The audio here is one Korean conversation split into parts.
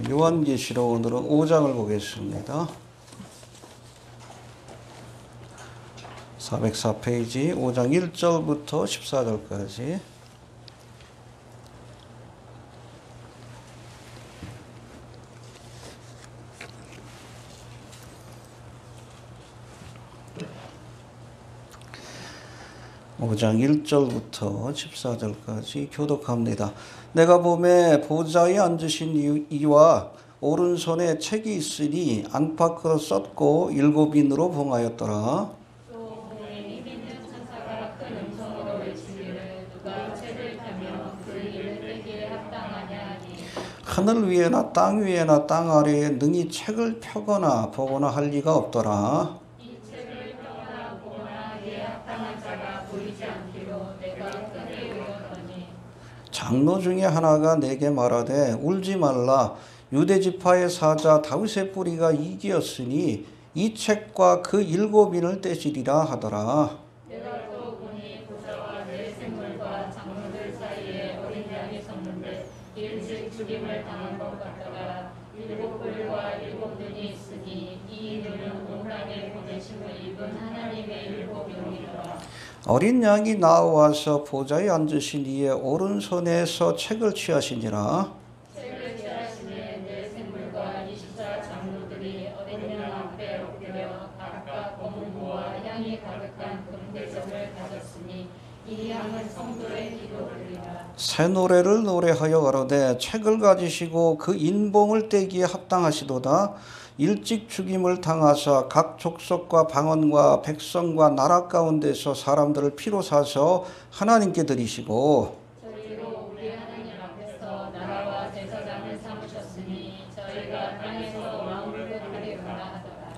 요한계시록 오늘은 5장을 보겠습니다. 404페이지 5장 1절부터 14절까지. (5장 1절부터 14절까지) 교독합니다. 내가 보매 보좌에 앉으신 이와 오른손에 책이 있으니 안팎으로 썼고 7인으로 봉하였더라. 또 보매 힘 있는 천사가 큰 음성으로 외치기를 누가 책을 펴며 그 일을 떼기에 합당하냐 하니 하늘 위에나 땅 위에나 땅 아래에 능히 책을 펴거나 보거나 할 리가 없더라. 이 책을 펴거나 보거나 하기에 합당한 자가 보이지 않기로 내가 끈에 이르렀더니 장로 중에 하나가 내게 말하되 울지 말라. 유대 지파의 사자 다윗의 뿌리가 이기었으니 이 책과 그 7인을 떼시리라 하더라. 내가 또 보니 보좌와 네 생물과 장로들 사이에 어린 양이 섰는데 일찍 죽임을 당한 것 같다가 7뿔과 7눈이 있으니 이 눈은 온 땅에 보내심을 입은 하나님의 7영이더라. 어린 양이 나와서 보좌에 앉으신 이의 오른손에서 책을 취하시니라. 책을 취하시니 네 생물과 24 장로들이 어린 양 앞에 엎드려 각각 검은 모와 향이 가득한 금대접을 가졌으니 이 향은 성도의 기도들이라. 새 노래를 노래하여 가로되 책을 가지시고 그 인봉을 떼기에 합당하시도다. 일찍 죽임을 당하사 각 족속과 방언과 백성과 나라 가운데서 사람들을 피로 사서 하나님께 드리시고 저희로 우리 하나님 앞에서 나라와 제사장을 삼으셨으니 저희가 땅에서 왕을 하리로라 하더라.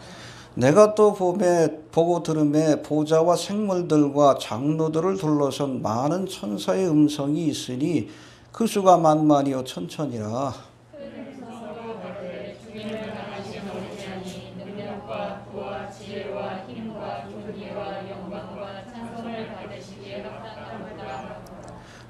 내가 또 보고 들음에 보좌와 생물들과 장로들을 둘러선 많은 천사의 음성이 있으니 그 수가 만만이요 천천이라. 주님을 당하신 어린 양이 능력과 부와 지혜와 힘과 존귀와 영광과 찬송을 받으시기에 합당하다.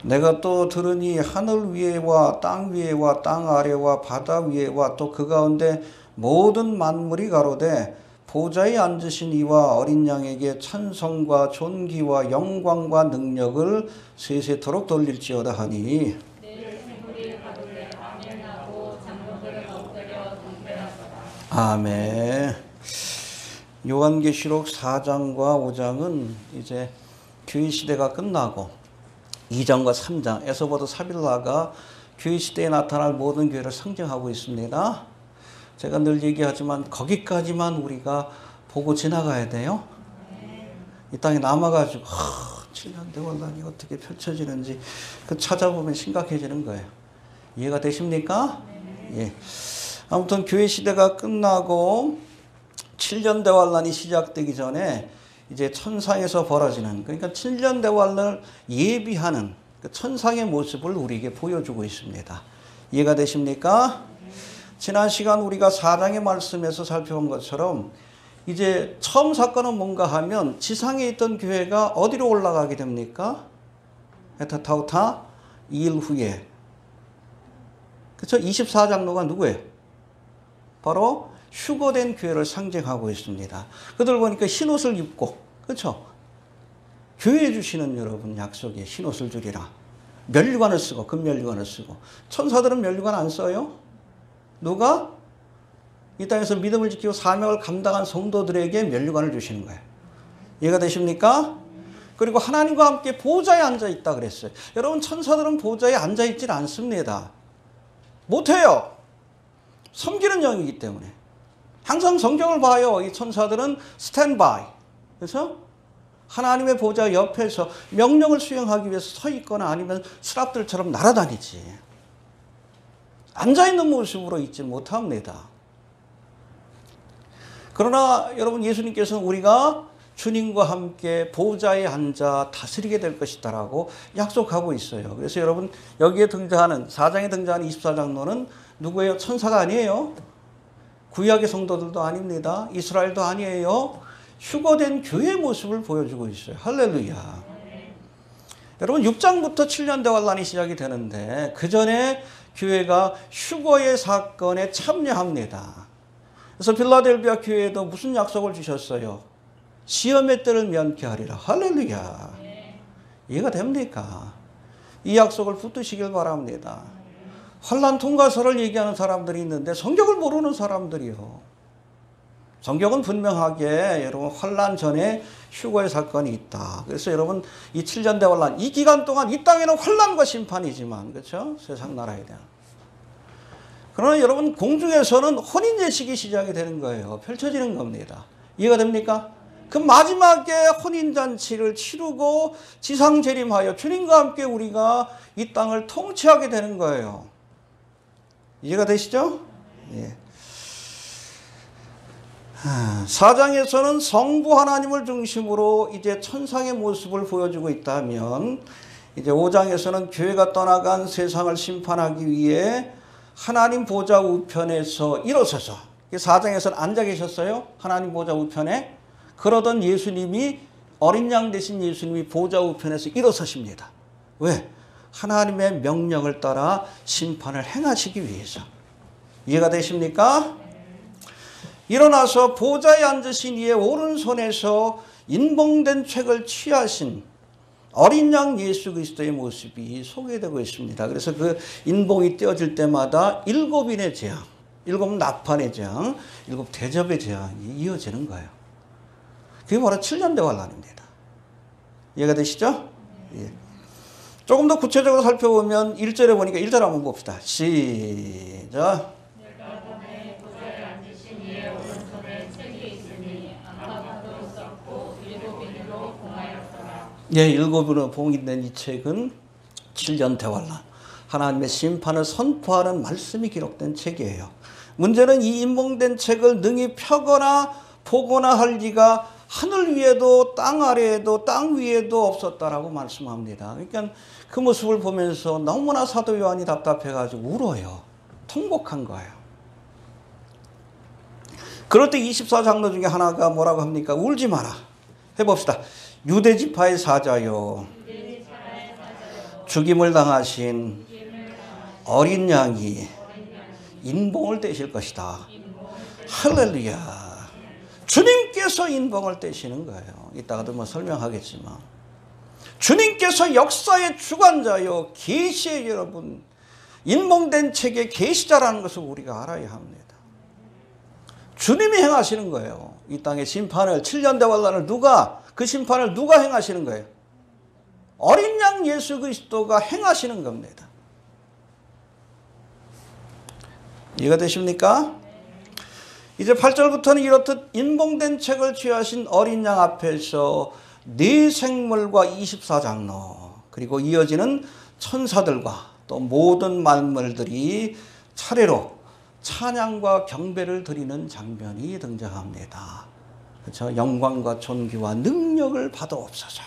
내가 또 들으니 하늘 위에와 땅 위에와 땅 아래와 바다 위에와 또 그 가운데 모든 만물이 가로되 보좌에 앉으신 이와 어린 양에게 찬송과 존귀와 영광과 능력을 세세토록 돌릴지어다 하니 내 생물이 가로되 아멘하고 장로들은 엎드려 경배하더라. 아멘. 요한계시록 4장과 5장은 이제 교회 시대가 끝나고 2장과 3장 에서부터 사빌라가 교회 시대에 나타날 모든 교회를 상징하고 있습니다. 제가 늘 얘기하지만 거기까지만 우리가 보고 지나가야 돼요. 이 땅에 남아가지고 7년 대원란이 어떻게 펼쳐지는지 그 찾아보면 심각해지는 거예요. 이해가 되십니까? 예. 아무튼 교회 시대가 끝나고 7년 대환란이 시작되기 전에 이제 천상에서 벌어지는, 그러니까 7년 대환란을 예비하는 그 천상의 모습을 우리에게 보여주고 있습니다. 이해가 되십니까? 지난 시간 우리가 4장의 말씀에서 살펴본 것처럼 이제 처음 사건은 뭔가 하면 지상에 있던 교회가 어디로 올라가게 됩니까? 에타타우타 2일 후에. 그렇죠? 24장로가 누구예요? 바로 휴거된 교회를 상징하고 있습니다. 그들 보니까 흰옷을 입고, 그렇죠? 교회 주시는 여러분 약속에 흰옷을 주리라. 면류관을 쓰고, 금면류관을 쓰고. 천사들은 면류관 안 써요? 누가? 이 땅에서 믿음을 지키고 사명을 감당한 성도들에게 면류관을 주시는 거예요. 이해가 되십니까? 그리고 하나님과 함께 보좌에 앉아 있다 그랬어요. 여러분, 천사들은 보좌에 앉아 있질 않습니다. 못해요. 섬기는 영이기 때문에. 항상 성경을 봐요. 이 천사들은 스탠바이. 그래서 하나님의 보좌 옆에서 명령을 수행하기 위해서 서 있거나 아니면 스랍들처럼 날아다니지. 앉아있는 모습으로 있지 못합니다. 그러나 여러분, 예수님께서는 우리가 주님과 함께 보좌에 앉아 다스리게 될 것이다라고 약속하고 있어요. 그래서 여러분, 여기에 등장하는 4장에 등장하는 24장로는 누구예요? 천사가 아니에요. 구약의 성도들도 아닙니다. 이스라엘도 아니에요. 휴거된 교회의 모습을 보여주고 있어요. 할렐루야. 여러분 6장부터 7년대 환란이 시작이 되는데 그 전에 교회가 휴거의 사건에 참여합니다. 그래서 필라델피아 교회에도 무슨 약속을 주셨어요? 시험의 때를 면케하리라. 할렐루야. 이해가 됩니까? 이 약속을 붙드시길 바랍니다. 환란 통과서를 얘기하는 사람들이 있는데 성경을 모르는 사람들이요. 성경은 분명하게 여러분 환란 전에 휴거의 사건이 있다. 그래서 여러분 이 7년대 환란 이 기간 동안 이 땅에는 환란과 심판이지만 그렇죠? 세상 나라에 대한. 그러나 여러분 공중에서는 혼인 예식이 시작이 되는 거예요. 펼쳐지는 겁니다. 이해가 됩니까? 그 마지막에 혼인 잔치를 치르고 지상 재림하여 주님과 함께 우리가 이 땅을 통치하게 되는 거예요. 이해가 되시죠? 예. 4장에서는 성부 하나님을 중심으로 이제 천상의 모습을 보여주고 있다면 이제 5장에서는 교회가 떠나간 세상을 심판하기 위해 하나님 보좌 우편에서 일어서서 4장에서는 앉아 계셨어요. 하나님 보좌 우편에. 그러던 예수님이 어린 양 되신 예수님이 보좌 우편에서 일어서십니다. 왜? 하나님의 명령을 따라 심판을 행하시기 위해서. 이해가 되십니까? 일어나서 보좌에 앉으신 이의 오른손에서 인봉된 책을 취하신 어린 양 예수 그리스도의 모습이 소개되고 있습니다. 그래서 그 인봉이 떼어질 때마다 7인의 재앙, 7 나팔의 재앙, 7 대접의 재앙이 이어지는 거예요. 그게 바로 7년대 환란입니다. 이해가 되시죠? 예. 조금 더 구체적으로 살펴보면 1절에 보니까 1절 한번 봅시다. 시작. 예, 7으로 봉인된 이 책은 7년 대환란, 하나님의 심판을 선포하는 말씀이 기록된 책이에요. 문제는 이 인봉된 책을 능히 펴거나 보거나 할 리가 하늘 위에도 땅 아래에도 땅 위에도 없었다라고 말씀합니다. 그러니까 그 모습을 보면서 너무나 사도 요한이 답답해가지고 울어요. 통곡한 거예요. 그럴 때 24장로 중에 하나가 뭐라고 합니까? 울지 마라. 해봅시다. 유대지파의 사자요, 죽임을 당하신 어린 양이 인봉을 떼실 것이다. 할렐루야. 주님께서 인봉을 떼시는 거예요. 이따가도 뭐 설명하겠지만 주님께서 역사의 주관자요, 계시의 여러분, 인봉된 책의 계시자라는 것을 우리가 알아야 합니다. 주님이 행하시는 거예요. 이 땅의 심판을, 7년대 환란을 그 심판을 누가 행하시는 거예요? 어린 양 예수 그리스도가 행하시는 겁니다. 이해가 되십니까? 이제 8절부터는 이렇듯 인봉된 책을 취하신 어린 양 앞에서 네 생물과 24장로 그리고 이어지는 천사들과 또 모든 만물들이 차례로 찬양과 경배를 드리는 장면이 등장합니다. 그렇죠? 영광과 존귀와 능력을 받아옵소서,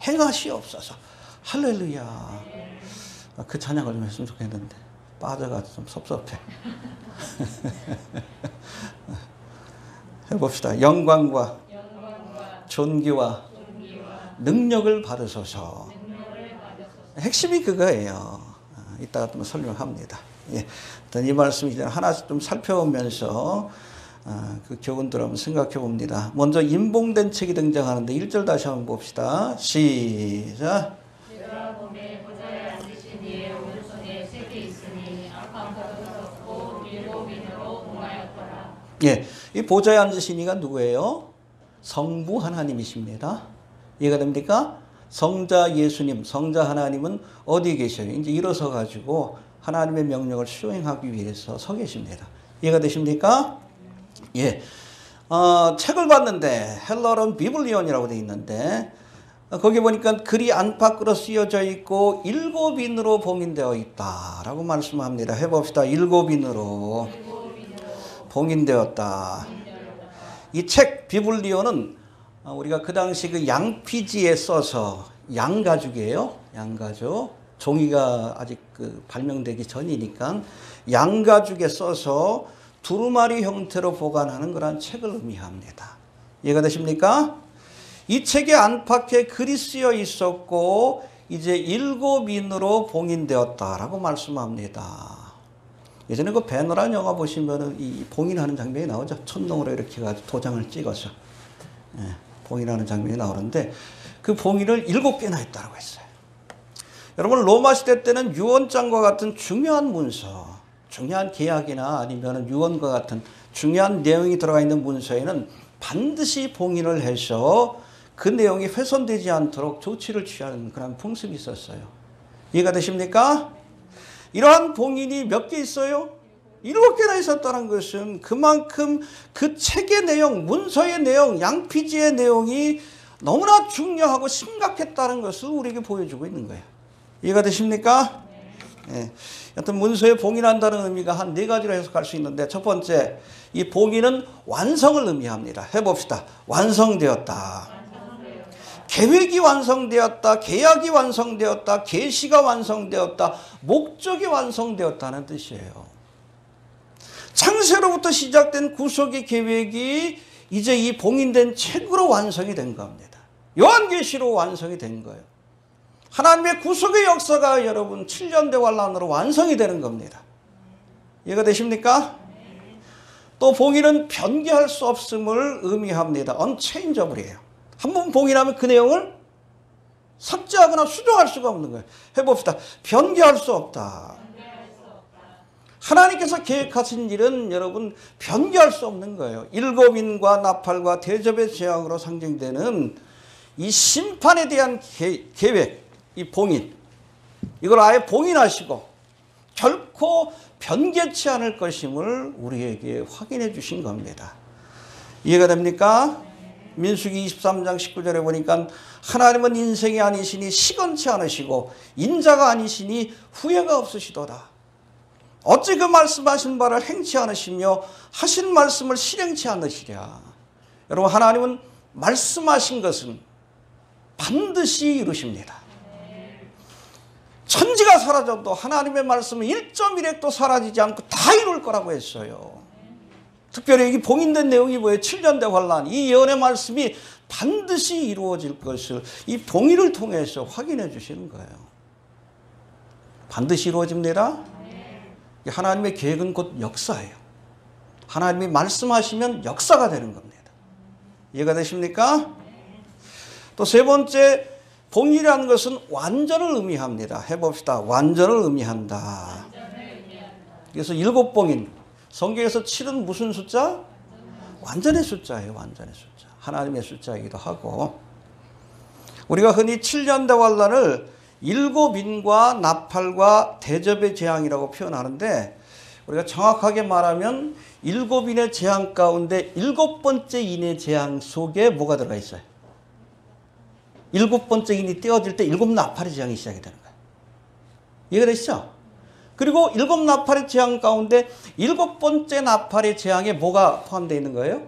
행하시옵소서. 할렐루야. 그 찬양을 좀 했으면 좋겠는데 빠져가지고 좀 섭섭해. 해봅시다. 영광과 존귀와 능력을 받으소서. 핵심이 그거예요. 이따가 또 설명합니다. 예. 이 말씀 이제 하나씩 좀 살펴보면서 그 교훈들 한번 생각해 봅니다. 먼저 인봉된 책이 등장하는데 1절 다시 한번 봅시다. 시작. 내가 보매 보좌에 앉으신 이의 오른손에 책이 있으니 앞한 걷어섰고 7인으로 봉하였더라. 예, 이 보좌에 앉으신 이가 누구예요? 성부 하나님이십니다. 이해가 됩니까? 성자 예수님, 성자 하나님은 어디 계셔요? 이제 일어서 가지고 하나님의 명령을 수행하기 위해서 서 계십니다. 이해가 되십니까? 예. 책을 봤는데 헬라어로는 비블리온이라고 되어 있는데 거기 보니까 글이 안팎으로 쓰여져 있고 7인으로 봉인되어 있다라고 말씀합니다. 해봅시다. 7인으로 봉인되었다. 이 책 비블리온은 우리가 그 당시 그 양피지에 써서 양가죽이에요. 양가죽. 종이가 아직 그 발명되기 전이니까 양가죽에 써서 두루마리 형태로 보관하는 그런 책을 의미합니다. 이해가 되십니까? 이 책의 안팎에 글이 쓰여 있었고 이제 7인으로 봉인되었다라고 말씀합니다. 예전에 그 배너란 영화 보시면은 이 봉인하는 장면이 나오죠. 천둥으로 이렇게 해가지고 도장을 찍어서 봉인하는 장면이 나오는데 그 봉인을 7개나 했다고 했어요. 여러분 로마 시대 때는 유언장과 같은 중요한 문서, 중요한 계약이나 아니면 유언과 같은 중요한 내용이 들어가 있는 문서에는 반드시 봉인을 해서 그 내용이 훼손되지 않도록 조치를 취하는 그런 풍습이 있었어요. 이해가 되십니까? 이러한 봉인이 몇 개 있어요? 7개나 있었다는 것은 그만큼 그 책의 내용, 문서의 내용, 양피지의 내용이 너무나 중요하고 심각했다는 것을 우리에게 보여주고 있는 거예요. 이해가 되십니까? 네. 여튼 문서에 봉인한다는 의미가 한 4가지로 해석할 수 있는데 첫 번째, 이 봉인은 완성을 의미합니다. 해봅시다. 완성되었다. 계획이 완성되었다. 계약이 완성되었다. 계시가 완성되었다. 목적이 완성되었다는 뜻이에요. 창세로부터 시작된 구속의 계획이 이제 이 봉인된 책으로 완성이 된 겁니다. 요한계시로 완성이 된 거예요. 하나님의 구속의 역사가 여러분 7년 대환란으로 완성이 되는 겁니다. 이해가 되십니까? 또 봉인은 변개할 수 없음을 의미합니다. unchangeable이에요. 한번 봉인하면 그 내용을 삭제하거나 수정할 수가 없는 거예요. 해봅시다. 변개할 수 없다. 하나님께서 계획하신 일은 여러분 변개할 수 없는 거예요. 7인과 나팔과 대접의 재앙으로 상징되는 이 심판에 대한 계획, 이 봉인, 이걸 아예 봉인하시고 결코 변개치 않을 것임을 우리에게 확인해 주신 겁니다. 이해가 됩니까? 민수기 23장 19절에 보니까 하나님은 인생이 아니시니 시건치 않으시고 인자가 아니시니 후회가 없으시도다. 어찌 그 말씀하신 바를 행치 않으시며 하신 말씀을 실행치 않으시랴. 여러분 하나님은 말씀하신 것은 반드시 이루십니다. 천지가 사라져도 하나님의 말씀은 1.1핵도 사라지지 않고 다 이룰 거라고 했어요. 특별히 여기 봉인된 내용이 뭐예요? 7년 대환란. 이 예언의 말씀이 반드시 이루어질 것을 이 봉인을 통해서 확인해 주시는 거예요. 반드시 이루어집니다. 하나님의 계획은 곧 역사예요. 하나님이 말씀하시면 역사가 되는 겁니다. 이해가 되십니까? 또 세 번째, 봉인이라는 것은 완전을 의미합니다. 해봅시다. 완전을 의미한다. 그래서 7봉인. 성경에서 7은 무슨 숫자? 완전의 숫자예요. 완전의 숫자. 하나님의 숫자이기도 하고, 우리가 흔히 7년 대환란을 7인과 나팔과 대접의 재앙이라고 표현하는데, 우리가 정확하게 말하면 7인의 재앙 가운데 7번째 인의 재앙 속에 뭐가 들어가 있어요? 7번째 인이 떼어질 때 7나팔의 재앙이 시작이 되는 거예요. 이해가 되시죠? 그리고 7나팔의 재앙 가운데 7번째 나팔의 재앙에 뭐가 포함되어 있는 거예요?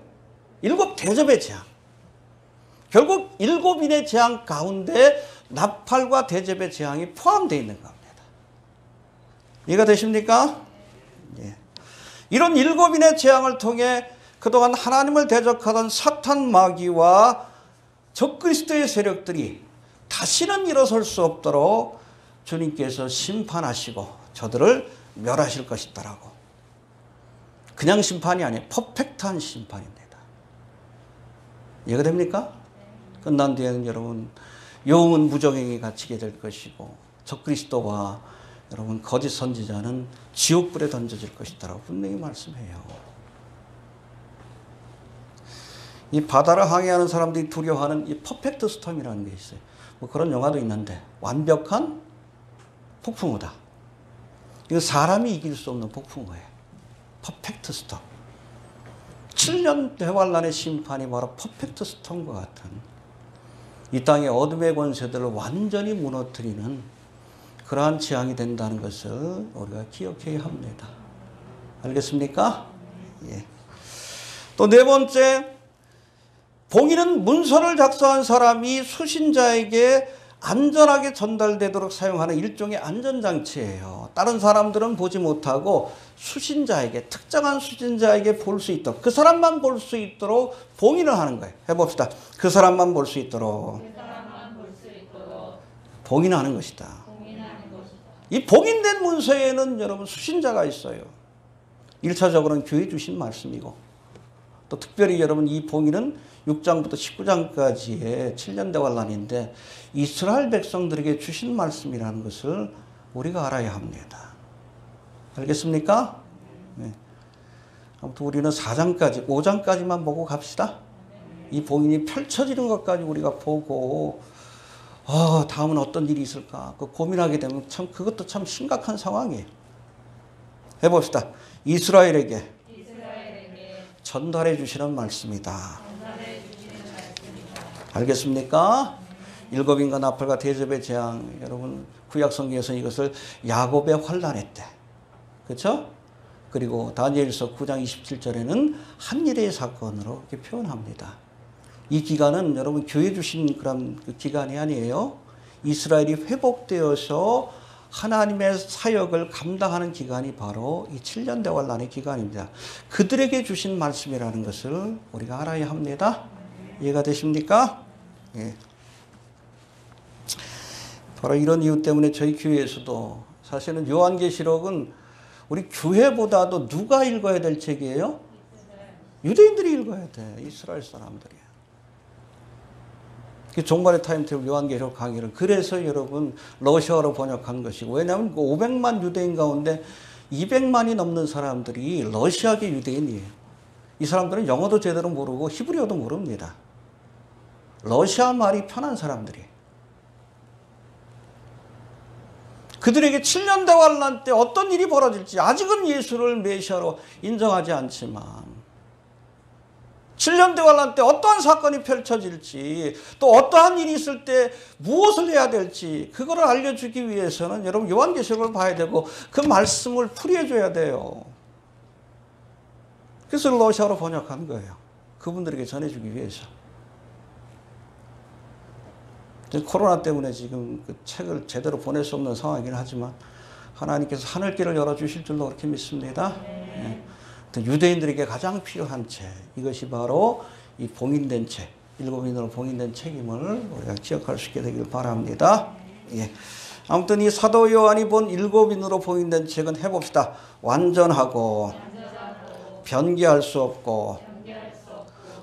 7 대접의 재앙. 결국 7인의 재앙 가운데 나팔과 대접의 재앙이 포함되어 있는 겁니다. 이해가 되십니까? 예. 이런 7인의 재앙을 통해 그동안 하나님을 대적하던 사탄 마귀와 적그리스도의 세력들이 다시는 일어설 수 없도록 주님께서 심판하시고 저들을 멸하실 것이다라고. 그냥 심판이 아니에요. 퍼펙트한 심판입니다. 이해가 됩니까? 끝난 뒤에는 여러분 영은 무정행에 갇히게 될 것이고 적그리스도와 여러분 거짓 선지자는 지옥불에 던져질 것이다라고 분명히 말씀해요. 이 바다를 항해하는 사람들이 두려워하는 이 퍼펙트 스톰이라는 게 있어요. 뭐 그런 영화도 있는데 완벽한 폭풍우다. 이거 사람이 이길 수 없는 폭풍우예요. 퍼펙트 스톰. 7년 대환란의 심판이 바로 퍼펙트 스톰과 같은 이 땅의 어둠의 권세들을 완전히 무너뜨리는 그러한 재앙이 된다는 것을 우리가 기억해야 합니다. 알겠습니까? 예. 또 네 번째, 봉인은 문서를 작성한 사람이 수신자에게 안전하게 전달되도록 사용하는 일종의 안전장치예요. 다른 사람들은 보지 못하고 수신자에게, 특정한 수신자에게 볼 수 있도록, 그 사람만 볼 수 있도록 봉인을 하는 거예요. 해봅시다. 그 사람만 볼 수 있도록 봉인하는 것이다. 이 봉인된 문서에는 여러분 수신자가 있어요. 1차적으로는 교회 주신 말씀이고, 또 특별히 여러분 이 봉인은 6장부터 19장까지의 7년 대환란인데 이스라엘 백성들에게 주신 말씀이라는 것을 우리가 알아야 합니다. 알겠습니까? 네. 아무튼 우리는 4장까지, 5장까지만 보고 갑시다. 이 봉인이 펼쳐지는 것까지 우리가 보고, 다음은 어떤 일이 있을까? 그 고민하게 되면 참, 그것도 참 심각한 상황이에요. 해봅시다. 이스라엘에게 전달해 주시는 말씀이다. 알겠습니까? 일곱인과 나팔과 대접의 재앙, 여러분 구약 성경에서 이것을 야곱의 환난의 때, 그렇죠? 그리고 다니엘서 9장 27절에는 한일의 사건으로 이렇게 표현합니다. 이 기간은 여러분 교회 주신 그런 그 기간이 아니에요. 이스라엘이 회복되어서 하나님의 사역을 감당하는 기간이 바로 이 7년 대환란의 기간입니다. 그들에게 주신 말씀이라는 것을 우리가 알아야 합니다. 이해가 되십니까? 예. 바로 이런 이유 때문에 저희 교회에서도 사실은 요한계시록은 우리 교회보다도 누가 읽어야 될 책이에요? 유대인들이 읽어야 돼. 이스라엘 사람들이. 종말의 타임테이블 요한계시록 강의를 그래서 여러분 러시아어로 번역한 것이고, 왜냐하면 500만 유대인 가운데 200만이 넘는 사람들이 러시아계 유대인이에요. 이 사람들은 영어도 제대로 모르고 히브리어도 모릅니다. 러시아 말이 편한 사람들이. 그들에게 7년 대환란 때 어떤 일이 벌어질지 아직은 예수를 메시아로 인정하지 않지만 7년 대환란 때 어떠한 사건이 펼쳐질지, 또 어떠한 일이 있을 때 무엇을 해야 될지 그거를 알려주기 위해서는 여러분 요한계시록을 봐야 되고 그 말씀을 풀이해 줘야 돼요. 그래서 러시아로 번역한 거예요. 그분들에게 전해주기 위해서. 코로나 때문에 지금 그 책을 제대로 보낼 수 없는 상황이긴 하지만 하나님께서 하늘길을 열어주실 줄로 그렇게 믿습니다. 네. 유대인들에게 가장 필요한 책, 이것이 바로 이 봉인된 책, 일곱인으로 봉인된 책임을 우리가 기억할 수 있게 되길 바랍니다. 예. 아무튼 이 사도 요한이 본 일곱인으로 봉인된 책은 해봅시다. 완전하고 변개할 수 없고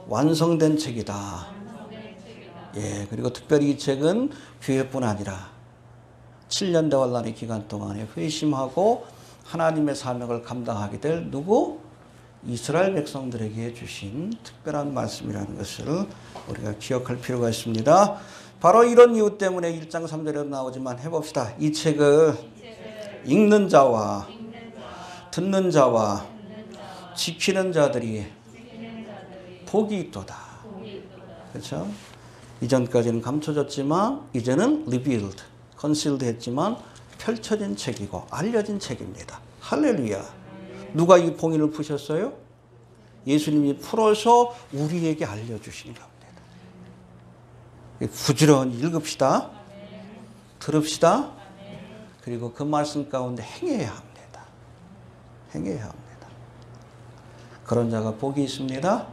완성된 책이다. 예, 그리고 특별히 이 책은 교회뿐 아니라 7년 대환란의 기간 동안에 회심하고 하나님의 사명을 감당하게 될 누구? 이스라엘 백성들에게 주신 특별한 말씀이라는 것을 우리가 기억할 필요가 있습니다. 바로 이런 이유 때문에 1장 3절에도 나오지만 해봅시다. 이 책을 읽는 자와 듣는 자와 지키는 자들이 복이 있도다. 그렇죠? 이전까지는 감춰졌지만 이제는 revealed, concealed 했지만 펼쳐진 책이고 알려진 책입니다. 할렐루야. 누가 이 봉인을 푸셨어요? 예수님이 풀어서 우리에게 알려주신 겁니다. 부지런히 읽읍시다. 들읍시다. 그리고 그 말씀 가운데 행해야 합니다. 행해야 합니다. 그런 자가 복이 있습니다.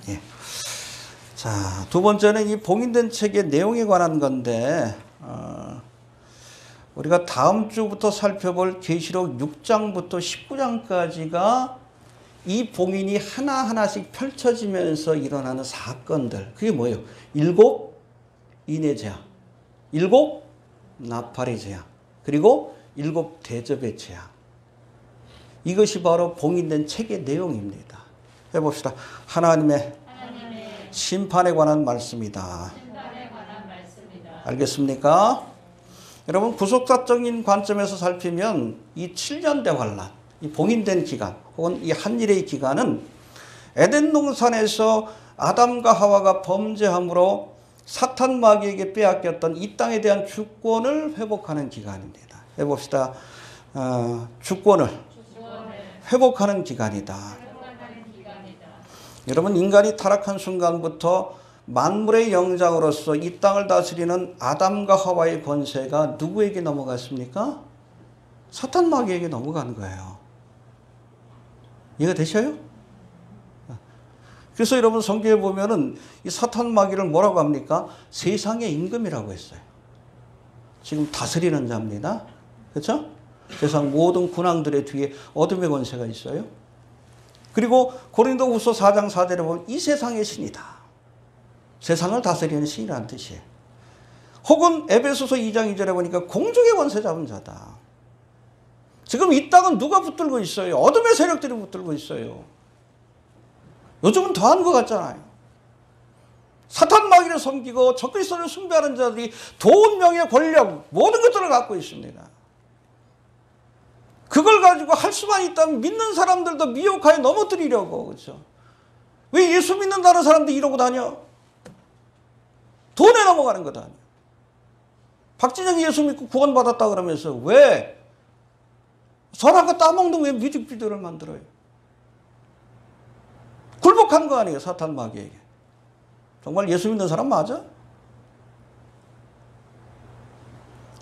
예. 자, 두 번째는 이 봉인된 책의 내용에 관한 건데, 우리가 다음 주부터 살펴볼 계시록 6장부터 19장까지가 이 봉인이 하나하나씩 펼쳐지면서 일어나는 사건들. 그게 뭐예요? 7 인의 재앙, 7 나팔의 재앙, 그리고 7 대접의 재앙. 이것이 바로 봉인된 책의 내용입니다. 해봅시다. 하나님의 심판에 관한 말씀이다. 알겠습니까? 여러분 구속사적인 관점에서 살피면 이 7년 대환란, 이 봉인된 기간 혹은 이 한일의 기간은 에덴 동산에서 아담과 하와가 범죄함으로 사탄 마귀에게 빼앗겼던 이 땅에 대한 주권을 회복하는 기간입니다. 해봅시다. 주권을 회복하는 기간이다. 여러분 인간이 타락한 순간부터 만물의 영장으로서 이 땅을 다스리는 아담과 하와의 권세가 누구에게 넘어갔습니까? 사탄 마귀에게 넘어간 거예요. 이해가 되셔요? 그래서 여러분 성경에 보면은 이 사탄 마귀를 뭐라고 합니까? 세상의 임금이라고 했어요. 지금 다스리는 자입니다. 그렇죠? 세상 모든 군왕들의 뒤에 어둠의 권세가 있어요. 그리고 고린도후서 4장 4절에 보면 이 세상의 신이다. 세상을 다스리는 신이라는 뜻이에요. 혹은 에베소서 2장 2절에 보니까 공중의 권세 잡은 자다. 지금 이 땅은 누가 붙들고 있어요? 어둠의 세력들이 붙들고 있어요. 요즘은 더한 것 같잖아요. 사탄 마귀를 섬기고 적그리스도를 숭배하는 자들이 돈, 명예, 권력 모든 것들을 갖고 있습니다. 그걸 가지고 할 수만 있다면 믿는 사람들도 미혹하여 넘어뜨리려고. 그렇죠? 왜 예수 믿는다는 사람들이 이러고 다녀? 돈에 넘어가는 거다. 박진영이 예수 믿고 구원받았다 그러면서 왜 선한 거 따먹는 왜 뮤직비디오를 만들어요? 굴복한 거 아니에요, 사탄 마귀에게. 정말 예수 믿는 사람 맞아?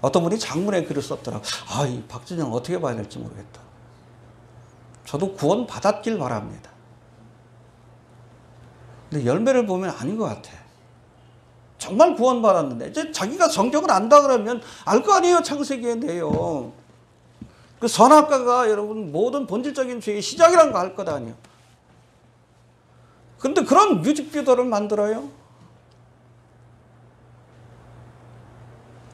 어떤 분이 장문에 글을 썼더라고. 아, 이 박진영 어떻게 봐야 될지 모르겠다. 저도 구원 받았길 바랍니다. 근데 열매를 보면 아닌 것 같아. 정말 구원 받았는데 이제 자기가 성경을 안다 그러면 알 거 아니에요, 창세기의 내용. 그 선악과가 여러분 모든 본질적인 죄의 시작이라는 거 알 것 아니에요. 근데 그런 뮤직비디오를 만들어요?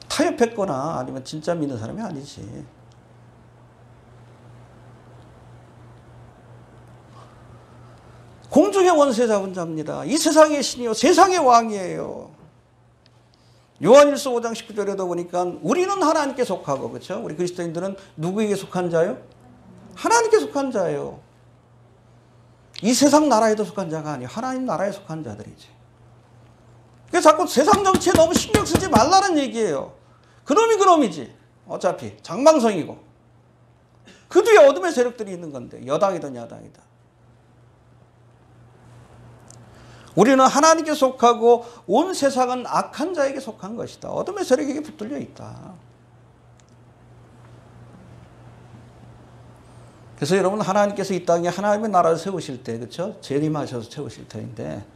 타협했거나 아니면 진짜 믿는 사람이 아니지. 공중의 원세 잡은 자입니다. 이 세상의 신이요 세상의 왕이에요. 요한일서 5장 19절에도 보니까 우리는 하나님께 속하고, 그렇죠? 우리 그리스도인들은 누구에게 속한 자요? 하나님께 속한 자예요. 이 세상 나라에도 속한 자가 아니에요. 하나님 나라에 속한 자들이지. 그래서 자꾸 세상 정치에 너무 신경 쓰지 말라는 얘기예요. 그놈이 그놈이지. 어차피 장망성이고. 그 뒤에 어둠의 세력들이 있는 건데 여당이든 야당이든. 우리는 하나님께 속하고 온 세상은 악한 자에게 속한 것이다. 어둠의 세력에게 붙들려 있다. 그래서 여러분 하나님께서 이 땅에 하나님의 나라를 세우실 때, 그렇죠? 재림하셔서 세우실 터인데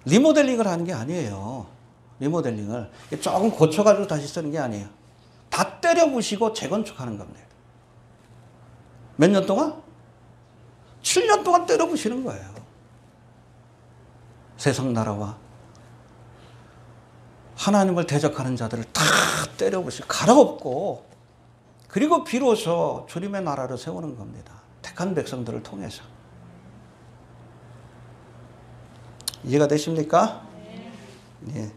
리모델링을 하는 게 아니에요. 리모델링을 조금 고쳐가지고 다시 쓰는 게 아니에요. 다 때려 부시고 재건축하는 겁니다. 몇 년 동안? 7년 동안 때려 부시는 거예요. 세상 나라와 하나님을 대적하는 자들을 다 때려 부시고 갈아엎고, 그리고 비로소 주님의 나라를 세우는 겁니다. 택한 백성들을 통해서. 이해가 되십니까? 네.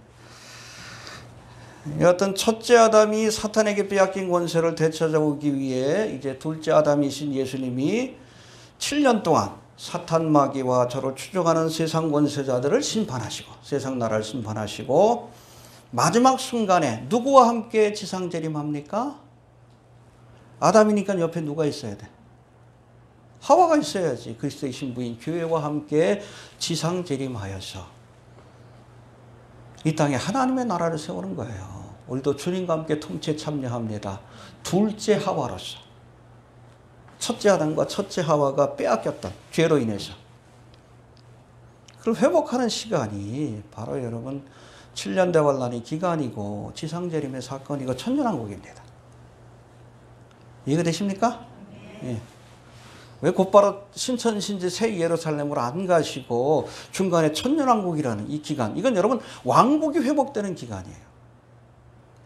여하튼 첫째 아담이 사탄에게 빼앗긴 권세를 되찾아오기 위해 이제 둘째 아담이신 예수님이 7년 동안 사탄 마귀와 저를 추종하는 세상 권세자들을 심판하시고 세상 나라를 심판하시고 마지막 순간에 누구와 함께 지상 재림합니까? 아담이니까 옆에 누가 있어야 돼? 하와가 있어야지. 그리스도의 신부인 교회와 함께 지상 재림하여서 이 땅에 하나님의 나라를 세우는 거예요. 우리도 주님과 함께 통치에 참여합니다. 둘째 하와로서. 첫째 아담과 첫째 하와가 빼앗겼던 죄로 인해서 그걸 회복하는 시간이 바로 여러분 7년 대환란의 기간이고 지상재림의 사건이고 천년왕국입니다. 이해가 되십니까? 예. 왜 곧바로 신천신지 새 예루살렘으로 안 가시고 중간에 천년왕국이라는 이 기간, 이건 여러분 왕국이 회복되는 기간이에요.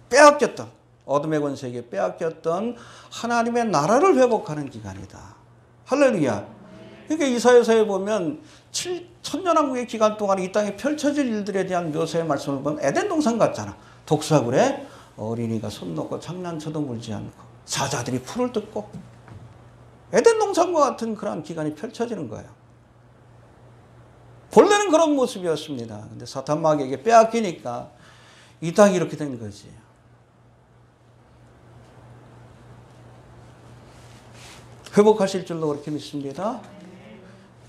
빼앗겼던 어둠의 권세에게 빼앗겼던 하나님의 나라를 회복하는 기간이다. 할렐루야. 그러니까 이사야서에 보면 천년왕국의 기간 동안 이 땅에 펼쳐질 일들에 대한 묘사의 말씀을 보면 에덴 동산 같잖아. 독사굴에 어린이가 손 놓고 장난쳐도 물지 않고 사자들이 풀을 뜯고 에덴 동산과 같은 그런 기간이 펼쳐지는 거예요. 본래는 그런 모습이었습니다. 근데 사탄 마귀에게 빼앗기니까 이 땅이 이렇게 된 거지. 회복하실 줄로 그렇게 믿습니다.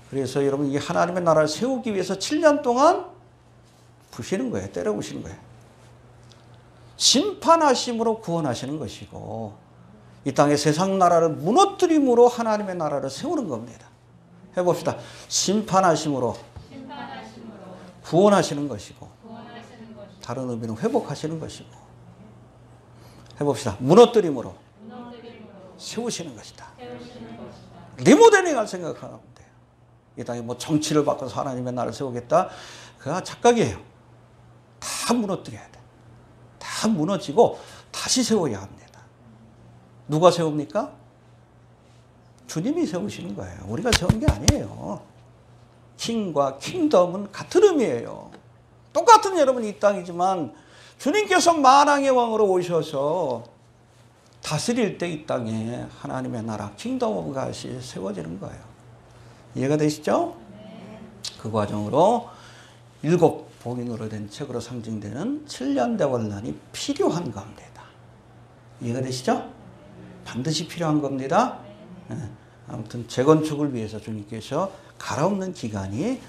그래서 여러분 이 하나님의 나라를 세우기 위해서 7년 동안 부시는 거예요. 때려 부시는 거예요. 심판하심으로 구원하시는 것이고 이 땅의 세상 나라를 무너뜨림으로 하나님의 나라를 세우는 겁니다. 해봅시다. 심판하심으로 구원하시는 것이고, 다른 의미는 회복하시는 것이고, 해봅시다. 무너뜨림으로 세우시는 것이다. 리모델링할 생각하면 돼요. 이 땅에 뭐 정치를 바꿔서 하나님의 나라를 세우겠다. 그거 착각이에요. 다 무너뜨려야 돼. 다 무너지고 다시 세워야 합니다. 누가 세웁니까? 주님이 세우시는 거예요. 우리가 세운 게 아니에요. 킹과 킹덤은 같은 의미예요. 똑같은 여러분 이 땅이지만 주님께서 만왕의 왕으로 오셔서 다스릴 때 이 땅에 하나님의 나라 킹덤 오브 갓이 세워지는 거예요. 이해가 되시죠? 그 과정으로 7 봉인으로 된 책으로 상징되는 7년 대환란이 필요한 겁니다. 이해가 되시죠? 반드시 필요한 겁니다. 아무튼 재건축을 위해서 주님께서 갈아엎는 기간이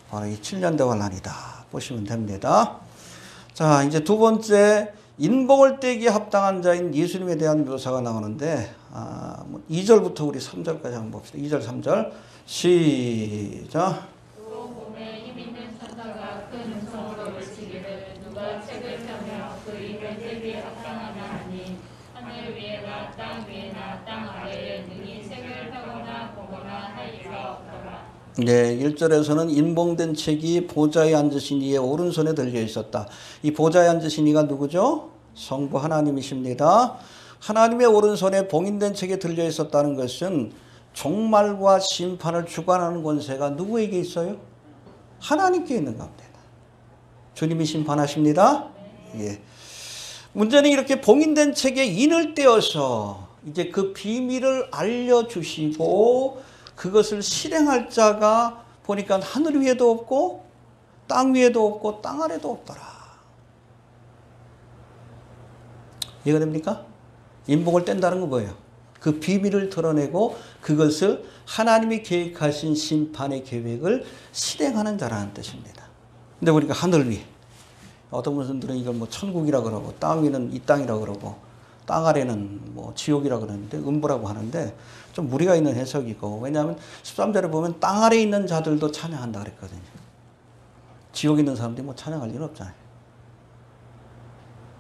바로 이 7년 대환란이다 보시면 됩니다. 자, 이제 두 번째 인봉을 떼기에 합당한 자인 예수님에 대한 묘사가 나오는데 2절부터 우리 3절까지 한번 봅시다. 2절 3절 시작. 또 몸에 힘 있는 천사가 큰 음성으로 외치기를 누가 책을 펴며 그 입을 떼기에 합당하나 하니 하늘 위에나 땅 위에나 땅 아래에 능히 책을 펴거나 보거나 할 이가 없더라. 네, 1절에서는 인봉된 책이 보좌에 앉으신 이의 오른손에 들려 있었다. 이 보좌에 앉으신 이가 누구죠? 성부 하나님이십니다. 하나님의 오른손에 봉인된 책이 들려 있었다는 것은 종말과 심판을 주관하는 권세가 누구에게 있어요? 하나님께 있는 겁니다. 주님이 심판하십니다. 예. 문제는 이렇게 봉인된 책에 인을 떼어서 이제 그 비밀을 알려주시고 그것을 실행할 자가 보니까 하늘 위에도 없고 땅 위에도 없고 땅 아래도 없더라. 이해가 됩니까? 인봉을 뗀다는 건 뭐예요? 그 비밀을 드러내고 그것을 하나님이 계획하신 심판의 계획을 실행하는 자라는 뜻입니다. 근데 우리가 하늘 위, 어떤 분들은 이걸 뭐 천국이라 그러고 땅 위는 이 땅이라 그러고 땅 아래는 뭐 지옥이라 그러는데 음부라고 하는데 좀 무리가 있는 해석이고, 왜냐하면 13절에 보면 땅 아래에 있는 자들도 찬양한다 그랬거든요. 지옥에 있는 사람들이 뭐 찬양할 일은 없잖아요.